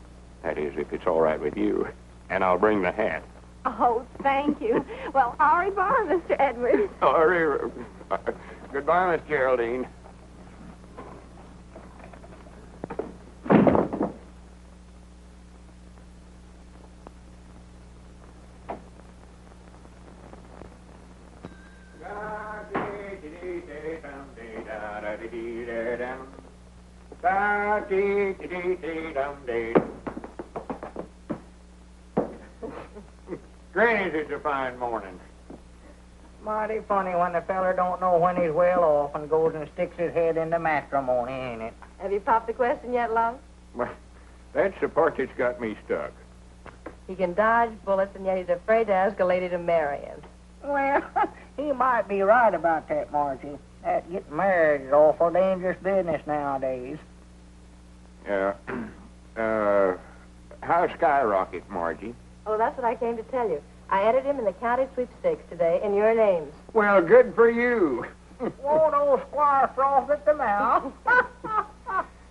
That is, if it's all right with you. And I'll bring the hat. Oh, thank you. Well, au revoir, Mr. Edwards. Goodbye, Miss Geraldine. Granny's, it's a fine morning. Mighty funny when the feller don't know when he's well off and goes and sticks his head into matrimony, ain't it? Have you popped the question yet, love? Well, that's the part that's got me stuck. He can dodge bullets, and yet he's afraid to ask a lady to marry him. Well, he might be right about that, Margie. That getting married is awful dangerous business nowadays. How's Skyrocket, Margie? Oh, that's what I came to tell you. I entered him in the county sweepstakes today in your names. Well, good for you. Won't old Squire froth at the mouth?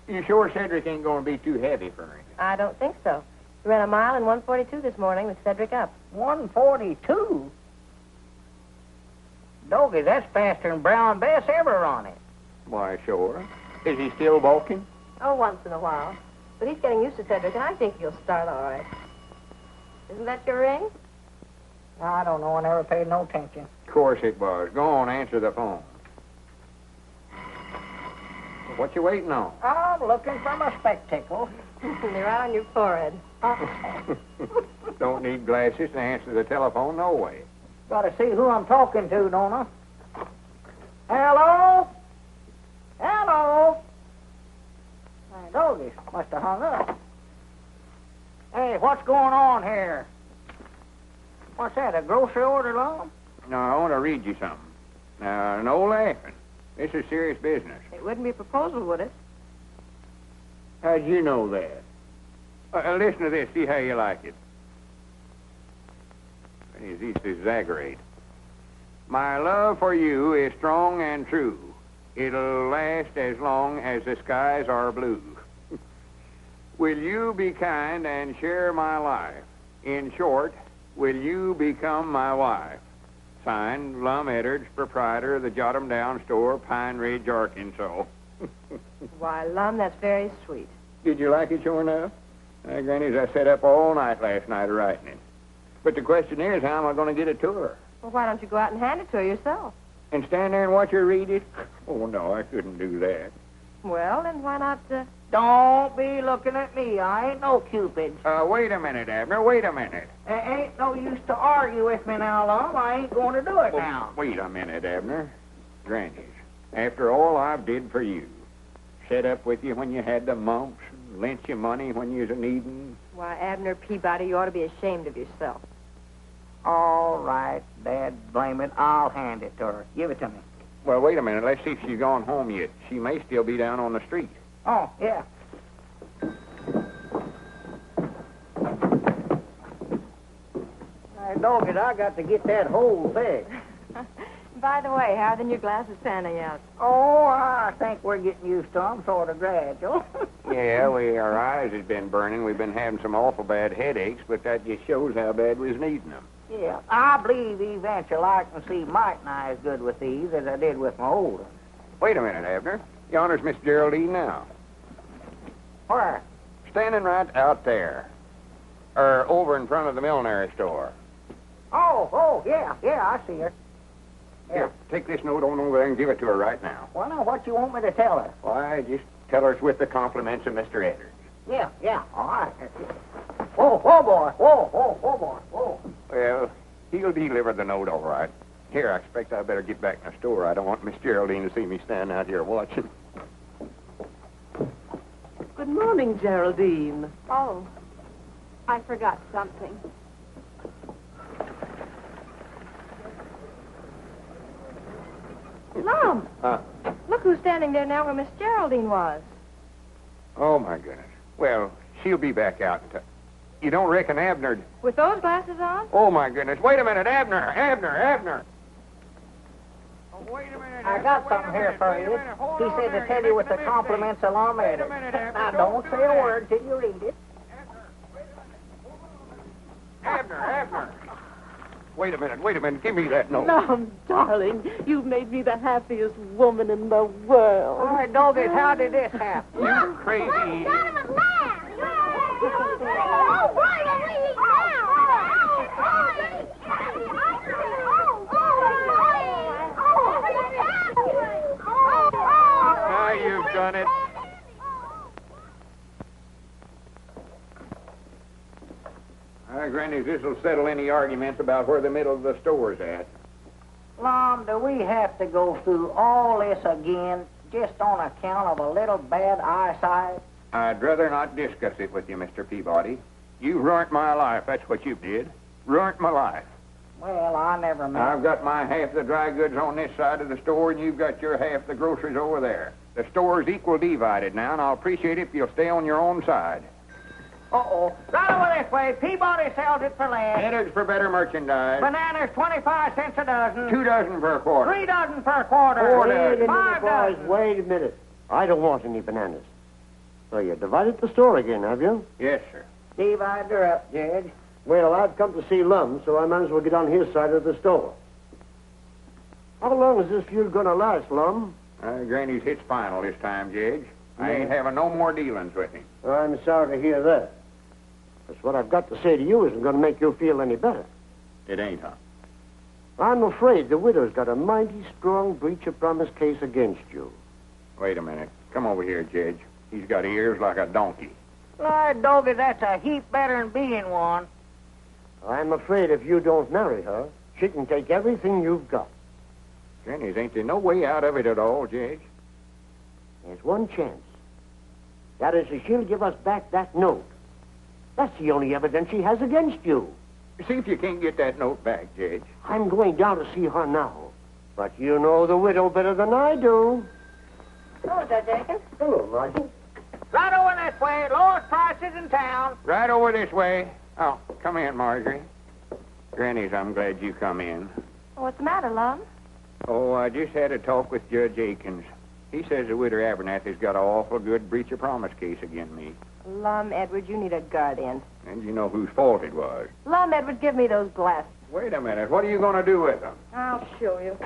You sure Cedric ain't going to be too heavy for him? I don't think so. He ran a mile in 1:42 this morning with Cedric up. 1:42? Doggy, that's faster than Brown Bess ever run it. Why, sure. Is he still balking? Oh, once in a while. But he's getting used to Cedric, and I think he'll start all right. Isn't that your ring? I don't know. I never paid no attention. Of course it was. Go on, answer the phone. What you waiting on? I'm looking for my spectacles. They're right on your forehead. Don't need glasses to answer the telephone, no way. Gotta see who I'm talking to, don't I? Hello? Hello? My doggies must have hung up. Hey, what's going on here? What's that, a grocery order, Lum? No, I want to read you something. Now, no laughing. This is serious business. It wouldn't be a proposal, would it? How'd you know that? Listen to this. See how you like it. It's easy to exaggerate. My love for you is strong and true. It'll last as long as the skies are blue. Will you be kind and share my life? In short, will you become my wife? Signed, Lum Edwards, proprietor of the Jot 'em Down store, Pine Ridge, Arkansas. Why, Lum, that's very sweet. Did you like it sure enough? Granny's, I sat up all night last night writing it. But the question is, how am I going to get it to her? Well, why don't you go out and hand it to her yourself? And stand there and watch her read it? Oh, no, I couldn't do that. Well, then why not, Don't be looking at me. I ain't no Cupid. Wait a minute, Abner. Wait a minute. Ain't no use to argue with me now, Lum. I ain't going to do it now. Wait a minute, Abner. Granny's, after all I've did for you, set up with you when you had the mumps, lent you money when you was a-needing. Why, Abner Peabody, you ought to be ashamed of yourself. All right, Dad, blame it. I'll hand it to her. Give it to me. Well, wait a minute. Let's see if she's gone home yet. She may still be down on the street. Oh, yeah. Hey, dog it, I got to get that whole thing. By the way, how are the new glasses panning out? Oh, I think we're getting used to them, sort of gradual. Yeah, our eyes has been burning. We've been having some awful bad headaches, but that just shows how bad we was needing them. Yeah, I believe eventually I can see Mike and I as good with these as I did with my old ones. Wait a minute, Abner. Yonder's Miss Geraldine now. Where? Standing right out there. Or over in front of the millinery store. Oh, yeah, I see her. Here, take this note on over there and give it to her right now. Well, now, what you want me to tell her? Why, just tell her it's with the compliments of Mr. Edwards. Yeah, all right. Whoa, boy. Whoa. Well, he'll deliver the note all right. Here, I expect I better get back in the store. I don't want Miss Geraldine to see me standing out here watching. Good morning, Geraldine. Oh, I forgot something. Lum! Look who's standing there now where Miss Geraldine was. Oh, my goodness. Well, she'll be back out in time. You don't reckon Abner... With those glasses on? Oh, my goodness. Wait a minute, Abner. Oh, wait a minute. I got something here for you. He said to tell you with the compliments of Lum Edwards. Now, don't say a word till you read it. Abner. Wait a minute. Give me that note. Lum, darling, you've made me the happiest woman in the world. All right, doggies, how did this happen? You crazy... Now you've done it. Granny, this'll settle any arguments about where the middle of the store's at. Lum, do we have to go through all this again just on account of a little bad eyesight? I'd rather not discuss it with you, Mr. Peabody. You ruined my life, that's what you did. Ruined my life. Well, I never meant... I've got my half the dry goods on this side of the store, and you've got your half the groceries over there. The store's equal divided now, and I'll appreciate it if you'll stay on your own side. Uh-oh. Right over this way. Peabody sells it for less. Headers for better merchandise. Bananas, 25 cents a dozen. 2 dozen per quarter. 3 dozen per quarter. 4 Wait a dozen. minute, 5 boys. dozen. Wait a minute. I don't want any bananas. So you divided the store again, have you? Yes, sir. Divide her up, Judge. Well, I've come to see Lum, so I might as well get on his side of the store. How long is this feud going to last, Lum? Granny's hit's final this time, Judge. I ain't having no more dealings with him. I'm sorry to hear that. That's what I've got to say to you isn't going to make you feel any better. It ain't, huh? I'm afraid the widow's got a mighty strong breach of promise case against you. Wait a minute. Come over here, Judge. He's got ears like a donkey. Lord, doggy, that's a heap better than being one. I'm afraid if you don't marry her, she can take everything you've got. Granny's, ain't there no way out of it at all, Judge? There's one chance. That is, if she'll give us back that note. That's the only evidence she has against you. See if you can't get that note back, Judge. I'm going down to see her now. But you know the widow better than I do. Hello, Judge Aiken. Hello, Margie. Right over this way. Lowest prices in town. Right over this way. Oh, come in, Marjorie. Granny's, I'm glad you come in. What's the matter, Lum? Oh, I just had a talk with Judge Aikens. He says the widow Abernathy's got an awful good breach of promise case against me. Lum, Edwards, you need a guardian. And you know whose fault it was. Lum, Edwards, give me those glasses. Wait a minute. What are you going to do with them? I'll show you.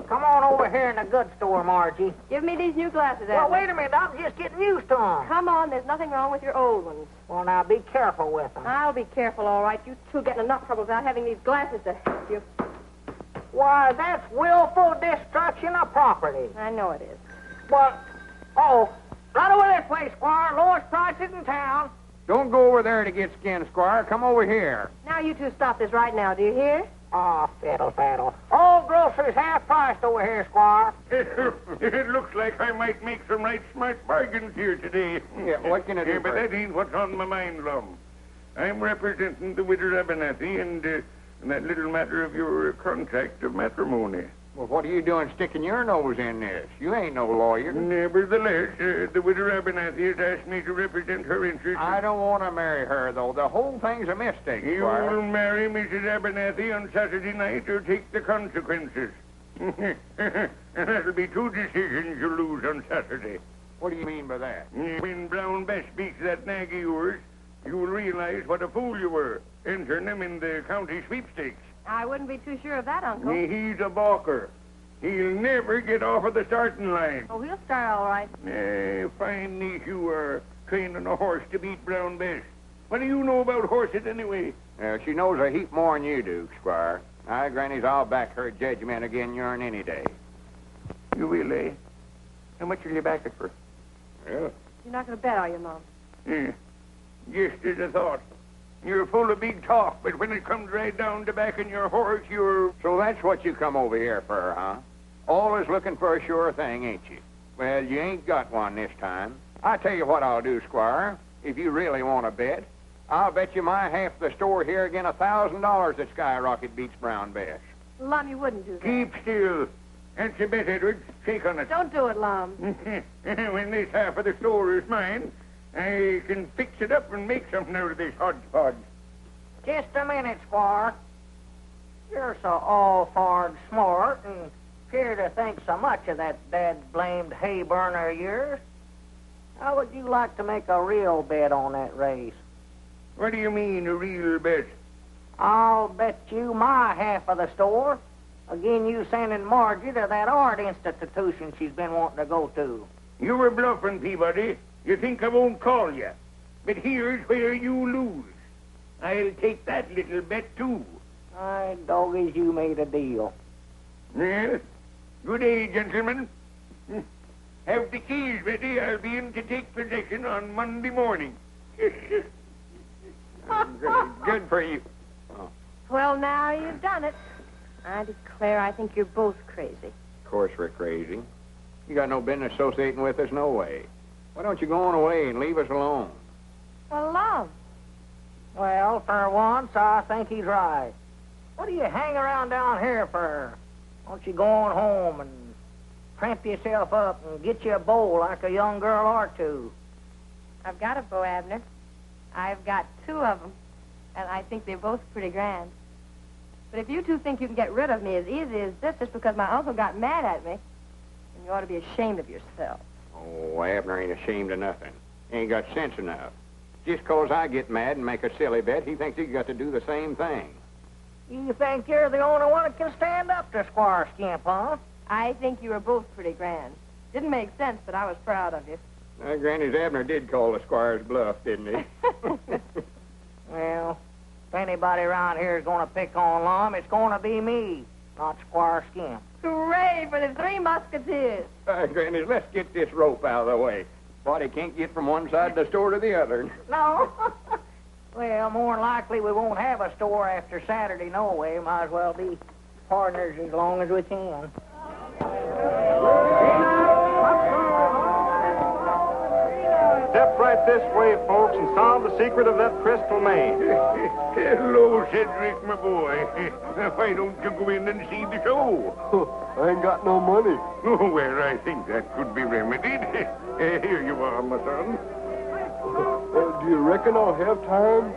Come on over here in the goods store, Margie. Give me these new glasses, Well, Edwards. wait a minute. I'm just getting used to them. Come on, there's nothing wrong with your old ones. Well, now, be careful with them. I'll be careful, all right. You two getting enough trouble without having these glasses to help you. Why, that's willful destruction of property. I know it is. Well, right over this way, Squire. Lowest prices in town. Don't go over there to get skinned, Squire. Come over here. Now you two stop this right now, do you hear? Ah, fiddle faddle. All groceries half priced over here, Squire. It looks like I might make some right smart bargains here today. Yeah, what can I do But for you? that ain't what's on my mind, Lum. I'm representing the widow Abernathy and that little matter of your contract of matrimony. Well, what are you doing sticking your nose in this? You ain't no lawyer. Nevertheless, the widow Abernathy has asked me to represent her interests. I don't want to marry her, though. The whole thing's a mistake, You Squire. will marry Mrs. Abernathy on Saturday night or take the consequences. And that'll be two decisions you lose on Saturday. What do you mean by that? When Brown Bess beats that nag of yours, you'll realize what a fool you were, entering him in the county sweepstakes. I wouldn't be too sure of that, Uncle. He's a balker. He'll never get off of the starting line. Oh, he'll start all right. Fine niece you are, training a horse to beat Brown Bess. What do you know about horses anyway? She knows a heap more than you do, Squire. Grannies, I'll back her judgment again yourn any day. You will, eh? How much will you back it for? Well, You're not going to bet, are you, Mom? Just as I thought. You're full of big talk, but when it comes right down to backing your horse, you're... so that's what you come over here for, huh? Always looking for a sure thing, ain't you? Well, you ain't got one this time. I tell you what I'll do, Squire. If you really want to bet, I'll bet you my half of the store here again $1,000 that Skyrocket beats Brown Bess. Lum, you wouldn't do that. Keep still. That's a bet, Edward. Shake on it. Don't do it, Lum. When this half of the store is mine, I can fix it up and make something out of this hodgepodge. Just a minute, Squire. You're so all-fard smart and appear to think so much of that dad-blamed hay burner of yours. How would you like to make a real bet on that race? What do you mean, a real bet? I'll bet you my half of the store. Again, you sending Margie to that art institution she's been wanting to go to. You were bluffing, Peabody. You think I won't call you. But here's where you lose. I'll take that little bet, too. My doggies, you made a deal. Well, good day, gentlemen. Have the keys ready. I'll be in to take possession on Monday morning. Good for you. Well, now you've done it. I declare I think you're both crazy. Of course we're crazy. You got no business associating with us, no way. Why don't you go on away and leave us alone? Well, Lum. Well, for once, I think he's right. What do you hang around down here for? Why don't you go on home and tramp yourself up and get you a bow like a young girl or two? I've got a bow, Abner. I've got two of them, and I think they're both pretty grand. But if you two think you can get rid of me as easy as this just because my uncle got mad at me, then you ought to be ashamed of yourself. Oh, Abner ain't ashamed of nothing. He ain't got sense enough. Just 'cause I get mad and make a silly bet, he thinks he's got to do the same thing. You think you're the only one that can stand up to Squire Skimp, huh? I think you were both pretty grand. Didn't make sense, but I was proud of you. Granny's Abner did call the squire's bluff, didn't he? Well, if anybody around here is going to pick on Lum, it's going to be me, not Squire Skimp. Hooray for the Three Musketeers. Granny, let's get this rope out of the way. Body can't get from one side of the store to the other. No. Well, more than likely we won't have a store after Saturday, no way. Might as well be partners as long as we can. Step right this way, folks, and solve the secret of that crystal maze. Hello, Cedric, my boy. Why don't you go in and see the show? I ain't got no money. Oh, well, I think that could be remedied. Here you are, my son. Do you reckon I'll have time?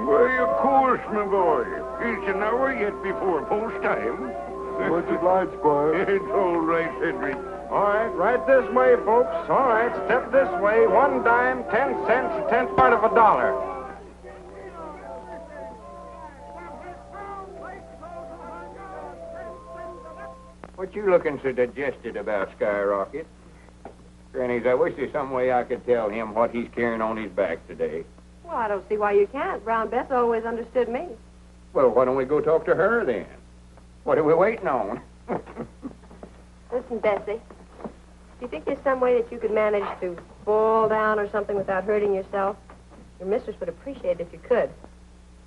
Why, of course, my boy. It's an hour yet before post time. Much obliged, Squire. It's all right, Cedric. All right, right this way, folks. All right, step this way. 1 dime, 10 cents, a tenth part of a dollar. What you looking so digested about, Skyrocket? Grannies, I wish there's some way I could tell him what he's carrying on his back today. Well, I don't see why you can't. Brown Bess always understood me. Well, why don't we go talk to her then? What are we waiting on? Listen, Bessie. Do you think there's some way that you could manage to fall down or something without hurting yourself? Your mistress would appreciate it if you could.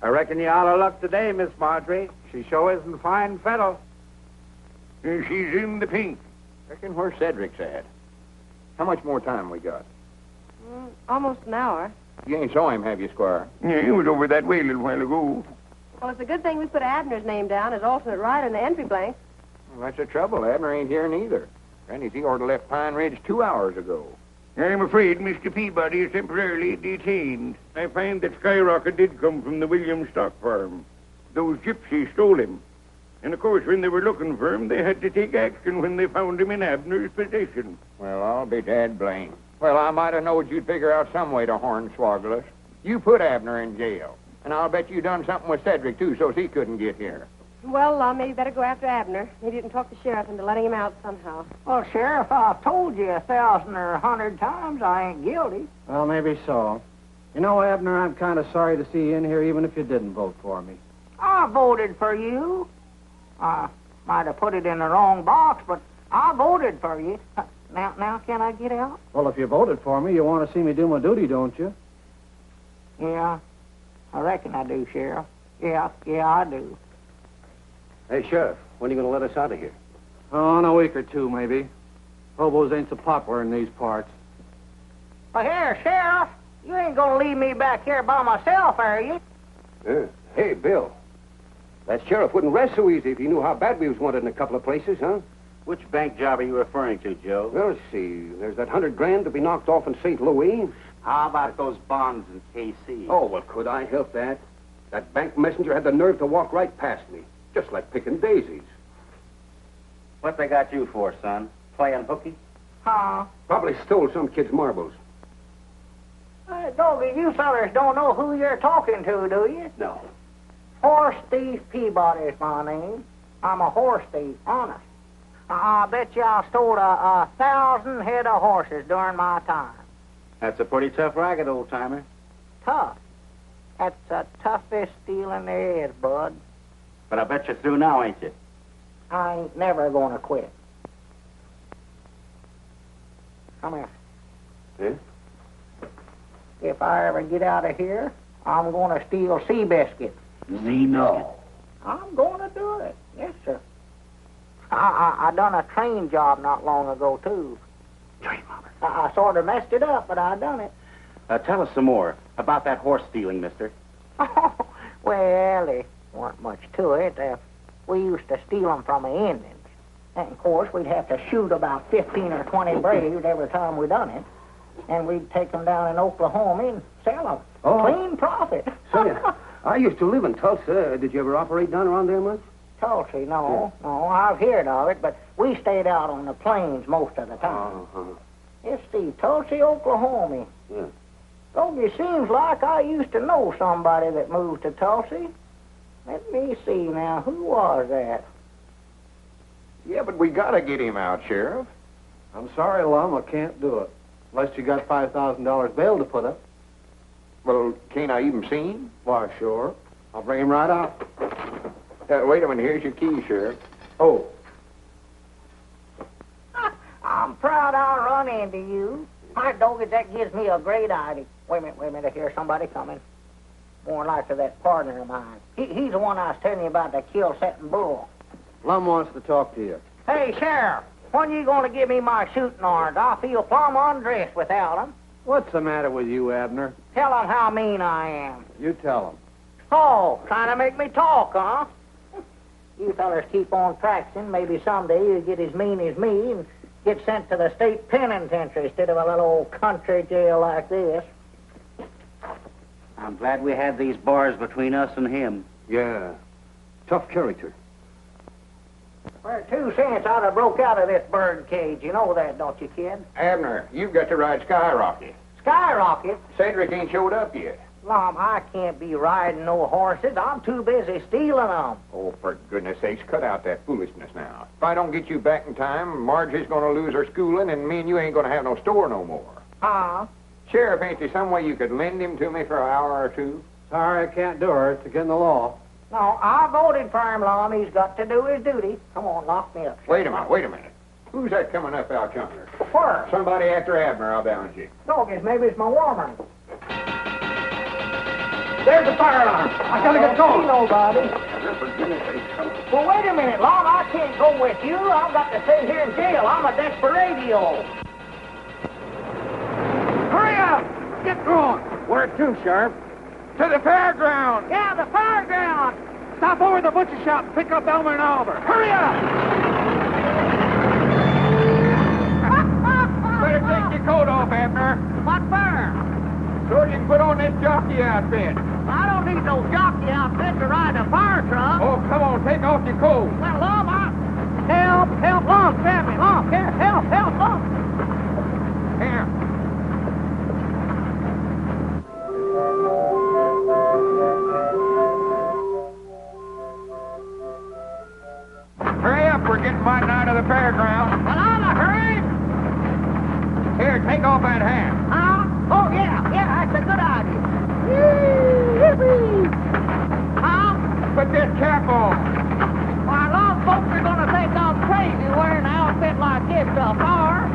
I reckon you're out of luck today, Miss Marjorie. She sure isn't fine fettle. She's in the pink. Reckon where Cedric's at. How much more time we got? Almost an hour. You ain't saw him, have you, Squire? Yeah, he was over that way a little while ago. Well, it's a good thing we put Abner's name down as alternate rider in the entry blank. Well, that's the trouble. Abner ain't here neither. Granny's he ought to left Pine Ridge 2 hours ago. I'm afraid Mr. Peabody is temporarily detained. I find that Skyrocket did come from the Williams stock farm. Those gypsies stole him. And, of course, when they were looking for him, they had to take action when they found him in Abner's possession. Well, I'll be dad blamed. Well, I might have knowed you'd figure out some way to hornswoggle us. You put Abner in jail. And I'll bet you done something with Cedric, too, so he couldn't get here. Well, maybe better go after Abner. Maybe you can talk the sheriff into letting him out somehow. Well, Sheriff, I've told you 1,000 or 100 times I ain't guilty. Well, maybe so. You know, Abner, I'm kind of sorry to see you in here, even if you didn't vote for me. I voted for you. I might have put it in the wrong box, but I voted for you. Now, can I get out? Well, if you voted for me, you want to see me do my duty, don't you? Yeah, I reckon I do, Sheriff. Yeah, I do. Hey, Sheriff, when are you going to let us out of here? Oh, in a week or two, maybe. Hobos ain't so popular in these parts. Well, here, Sheriff, you ain't gonna leave me back here by myself, are you? Hey, Bill. That sheriff wouldn't rest so easy if he knew how bad we was wanted in a couple of places, huh? Which bank job are you referring to, Joe? Well, let's see. There's that $100,000 to be knocked off in St. Louis. How about those bonds in KC? Oh, well, could I help that? That bank messenger had the nerve to walk right past me, just like picking daisies. What they got you for, son? Playing hooky? Huh? Probably stole some kid's marbles. Doggy, you fellers don't know who you're talking to, do you? No. Horse Thief Peabody's my name. I'm a horse thief, honest. I bet you I stole 1,000 head of horses during my time. That's a pretty tough racket, old-timer. Tough? That's the toughest stealing there is, bud. But I bet you're through now, ain't you? I ain't never gonna quit. Come here. Yeah? If I ever get out of here, I'm gonna steal sea biscuits. No. I'm gonna do it. Yes, sir. I done a train job not long ago, too. Train robber. I sort of messed it up, but I done it. Tell us some more about that horse stealing, mister. Well, there weren't much to it. We used to steal them from the Indians. And, of course, we'd have to shoot about 15 or 20 braves every time we done it. And we'd take them down in Oklahoma and sell them. Oh. Clean profit. Say, I used to live in Tulsa. Did you ever operate down around there much? Tulsa, no. I've heard of it, but we stayed out on the plains most of the time. Let's see, Tulsa, Oklahoma. Yeah. It seems like I used to know somebody that moved to Tulsa. Let me see now, who was that? Yeah, but we gotta get him out, Sheriff. I'm sorry, Lum, I can't do it. Unless you got $5,000 bail to put up. Well, can't I even see him? Why, sure. I'll bring him right out. Wait a minute, here's your key, Sheriff. Oh. I'm proud I'll run into you. My doggy, that gives me a great idea. Wait a minute, I hear somebody coming. More like to that partner of mine. He's the one I was telling you about that kill-setting bull. Lum wants to talk to you. Hey, Sheriff, when you going to give me my shooting irons? I feel plumb undressed without them. What's the matter with you, Abner? Tell them how mean I am. You tell him. Oh, trying to make me talk, huh? You fellas keep on practicing. Maybe someday you'll get as mean as me and get sent to the state penitentiary instead of a little old country jail like this. I'm glad we had these bars between us and him. Yeah. Tough character. For 2 cents, I'd have broke out of this bird cage. You know that, don't you, kid? Abner, you've got to ride Skyrocket. Skyrocket? Cedric ain't showed up yet. Lom, I can't be riding no horses. I'm too busy stealing them. Oh, for goodness sakes, cut out that foolishness now. If I don't get you back in time, Marjorie's going to lose her schooling, and me and you ain't going to have no store no more. Huh? Sheriff, ain't there some way you could lend him to me for an hour or two? Sorry, I can't do her. It's against the law. No, I voted for him, Lom. He's got to do his duty. Come on, lock me up. Wait a minute. Who's that coming up out yonder? Where? Somebody after Abner, I'll balance you. Doggies, maybe it's my woman. There's the fire alarm. I gotta get going. Nobody. Well, wait a minute, Lon. I can't go with you. I've got to stay here in jail. I'm a desperado. Hurry up! Get going! Where to, Sheriff? To the fairground! Yeah, the fairground. Stop over at the butcher shop and pick up Elmer and Oliver. Hurry up! Better take your coat off, Abner. What for? So you can put on this jockey outfit. I don't need no jockey outfit to ride a fire truck. Oh, come on, take off your coat. Well, Lon, help, Lon, grab me, Lon, here, help, Lon. Here. Hurry up, we're getting mighty out of the fairground. Well, I'm a hurry. Here, take off that hat. Huh? Oh, yeah, that's a good idea. Yippee! Huh? Put this cap on. Why, a lot of folks are going to think I'm crazy wearing an outfit like this to a bar.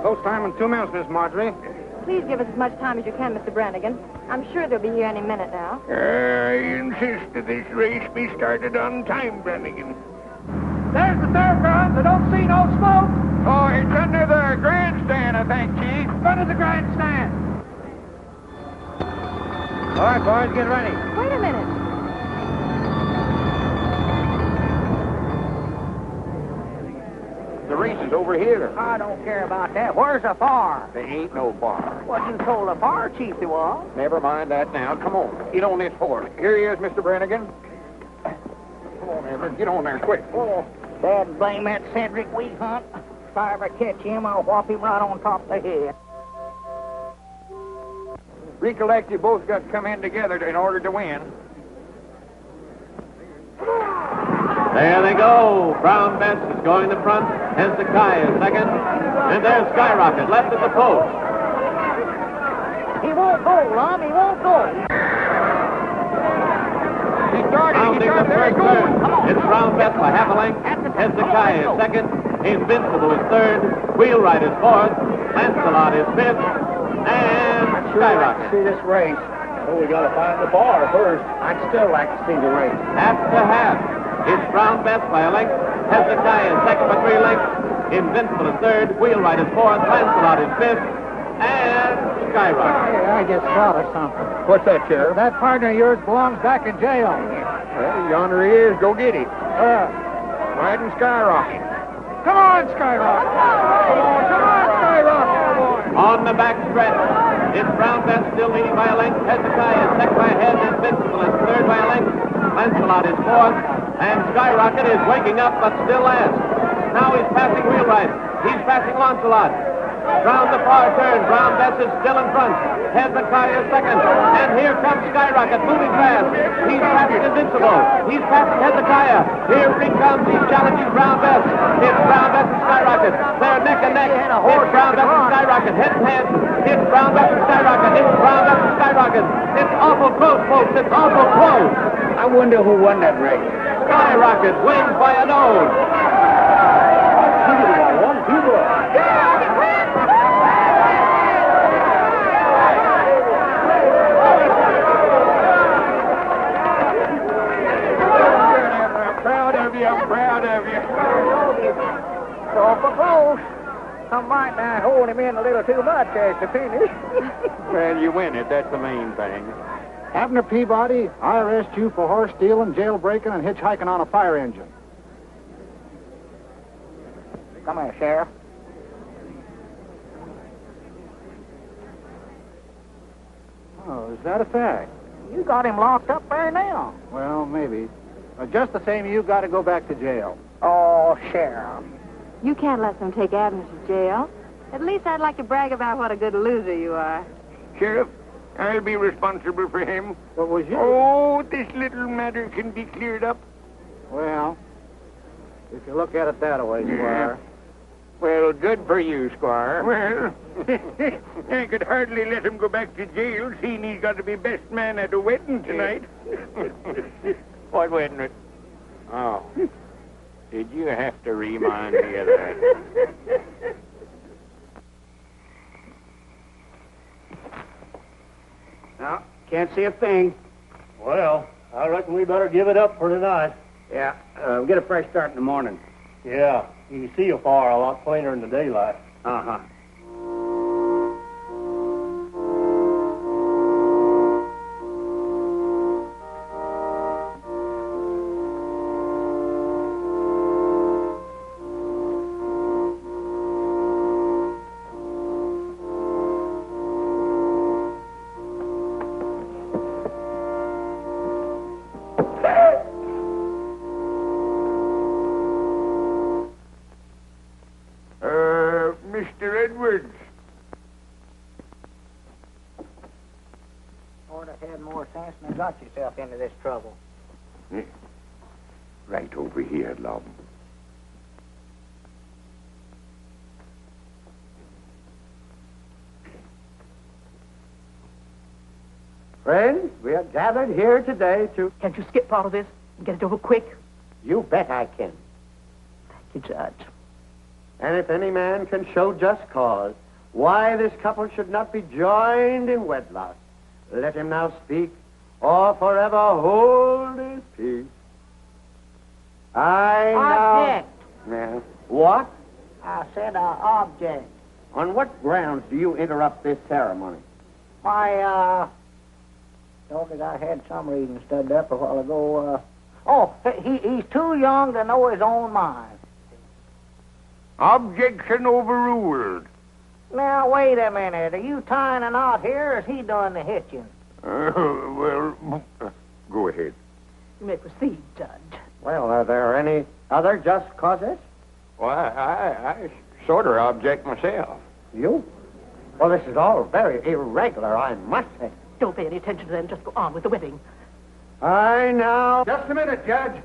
Close time in 2 minutes, Miss Marjorie. Please give us as much time as you can, Mr. Brannigan. I'm sure they'll be here any minute now. I insist that this race be started on time, Brannigan. There's the fairgrounds. I don't see no smoke. Oh, it's under the grandstand, I think, Chief. Under the grandstand. All right, boys, get ready. Wait a minute. The race is over here. I don't care about that. Where's the bar? There ain't no bar. Well, you told the bar chief there was. Never mind that now. Come on. Get on this horse. Here he is, Mr. Brannigan. Come on, Everett. Get on there quick. Oh, Dad, blame that Cedric Wheat Hunt. If I ever catch him, I'll whop him right on top of the head. Recollect, you both got to come in together in order to win. There they go. Brown Bess is going to front. Hezekiah is second. And there's Skyrocket left at the post. He won't go, Lum. He won't go. Rounding the first turn. It's Brown Bess by half a length. Hezekiah is second. Invincible is third. Wheelwright is fourth. Lancelot is fifth. And Skyrocket. See this race. Oh, we got to find the bar first. I'd still like to see the race. Half to half. It's Brown Bess by a length. Hezekiah is second by 3 lengths. Invincible is third. Wheelwright is fourth. Lancelot is fifth. And Skyrocket. Hey, I just thought of something. What's that, Sheriff? That partner of yours belongs back in jail. Well, yonder he is. Go get him. Riding Skyrocket. Come on, Skyrocket. Come on, Skyrocket. On the back stretch, it's Brown Bess still leading by a length. Hezekiah is second by a head. Invincible is third by a length. Lancelot is fourth. And Skyrocket is waking up, but still last. Now he's passing Wheelwright. He's passing Lancelot. Round the far turn, Brown Bess is still in front. Hezekiah is second. And here comes Skyrocket, moving fast. He's passing Invincible. He's passing Hezekiah. Here he comes. He's challenging Brown Bess. It's Brown Bess and Skyrocket. They're neck and neck. It's Brown Bess and Skyrocket. Head and head. It's Brown Bess and Skyrocket. It's Brown Bess and Skyrocket. It's awful close, folks. It's awful close. I wonder who won that race. Skyrocket wins by a nose. I'm proud of you. So for close. Some might not hold him in a little too much as to finish. Well, you win it. That's the main thing. Abner Peabody, I arrest you for horse stealing, jailbreaking, and hitchhiking on a fire engine. Come here, Sheriff. Oh, is that a fact? You got him locked up there now. Well, maybe. Just the same, you got to go back to jail. Oh, Sheriff. You can't let them take Abner to jail. At least I'd like to brag about what a good loser you are. Sheriff, I'll be responsible for him. What was you? Oh, this little matter can be cleared up. Well, if you look at it that way, you are. Well, good for you, Squire. Well, I could hardly let him go back to jail, seeing he's got to be best man at a wedding tonight. What wedding? Oh. Did you have to remind me of that? can't see a thing. Well, I reckon we better give it up for tonight. Yeah, get a fresh start in the morning. Yeah, you can see afar a lot plainer in the daylight. Uh-huh. Mr. Edwards. Ought to had more sense than got yourself into this trouble. Right over here, love. Friends, we are gathered here today to... Can't you skip part of this and get it over quick? You bet I can. Thank you, Judge. And if any man can show just cause why this couple should not be joined in wedlock, let him now speak, or forever hold his peace. Object. Yeah. What? I said object. On what grounds do you interrupt this ceremony? My, dog, I had some reading studied up a while ago. He's too young to know his own mind. Objection overruled. Now, wait a minute. Are you tying a knot here, or is he doing the hitching? Well, go ahead. You may proceed, Judge. Well, are there any other just causes? Well, I sort of object myself. You? Well, this is all very irregular, I must say. Don't pay any attention to them. Just go on with the wedding. I now... Just a minute, Judge.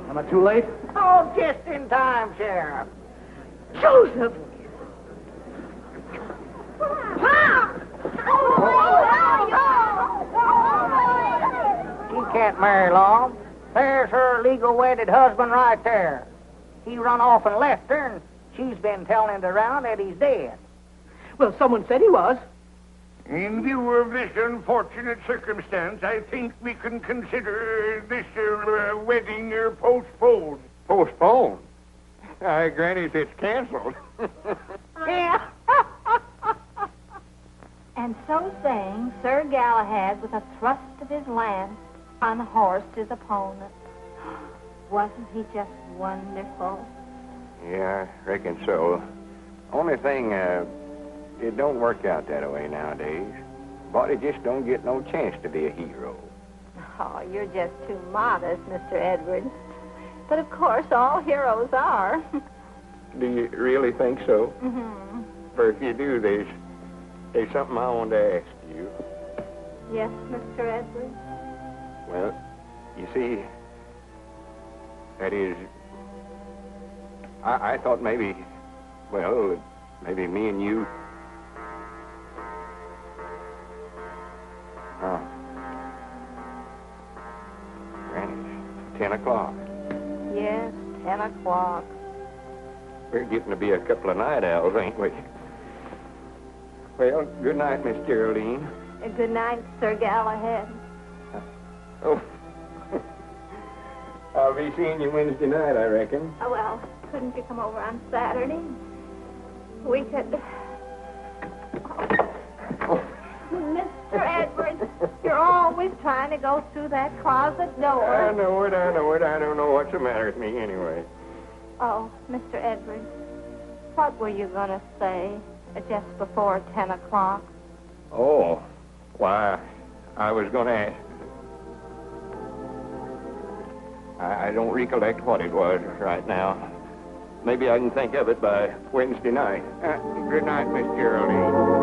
Am I too late? Oh, just in time, Sheriff. Joseph! She can't marry long. There's her legal wedded husband right there. He run off and left her, and she's been telling it around that he's dead. Well, someone said he was. In view of this unfortunate circumstance, I think we can consider this wedding postponed. Postponed? Granny, it's canceled. Yeah. And so saying, Sir Galahad, with a thrust of his lance, unhorsed his opponent. Wasn't he just wonderful? Yeah, I reckon so. Only thing, it don't work out that way nowadays. Body just don't get no chance to be a hero. Oh, you're just too modest, Mr. Edwards. But of course, all heroes are. Do you really think so? Mm-hmm. For if you do, there's something I want to ask you. Yes, Mr. Edwards? Well, you see, that is, I thought maybe, well, maybe me and you. Oh. Granny, 10 o'clock. Yes, 10 o'clock. We're getting to be a couple of night owls, ain't we? Well, good night, Miss Geraldine. Good night, Sir Galahad. Oh. I'll be seeing you Wednesday night, I reckon. Oh, well, couldn't you come over on Saturday? We could... Oh. Mr. Edwards, you're always trying to go through that closet door. I know it. I don't know what's the matter with me anyway. Oh, Mr. Edwards, what were you going to say just before 10 o'clock? Oh, why, I was going to ask. I don't recollect what it was right now. Maybe I can think of it by Wednesday night. Good night, Miss Geraldine.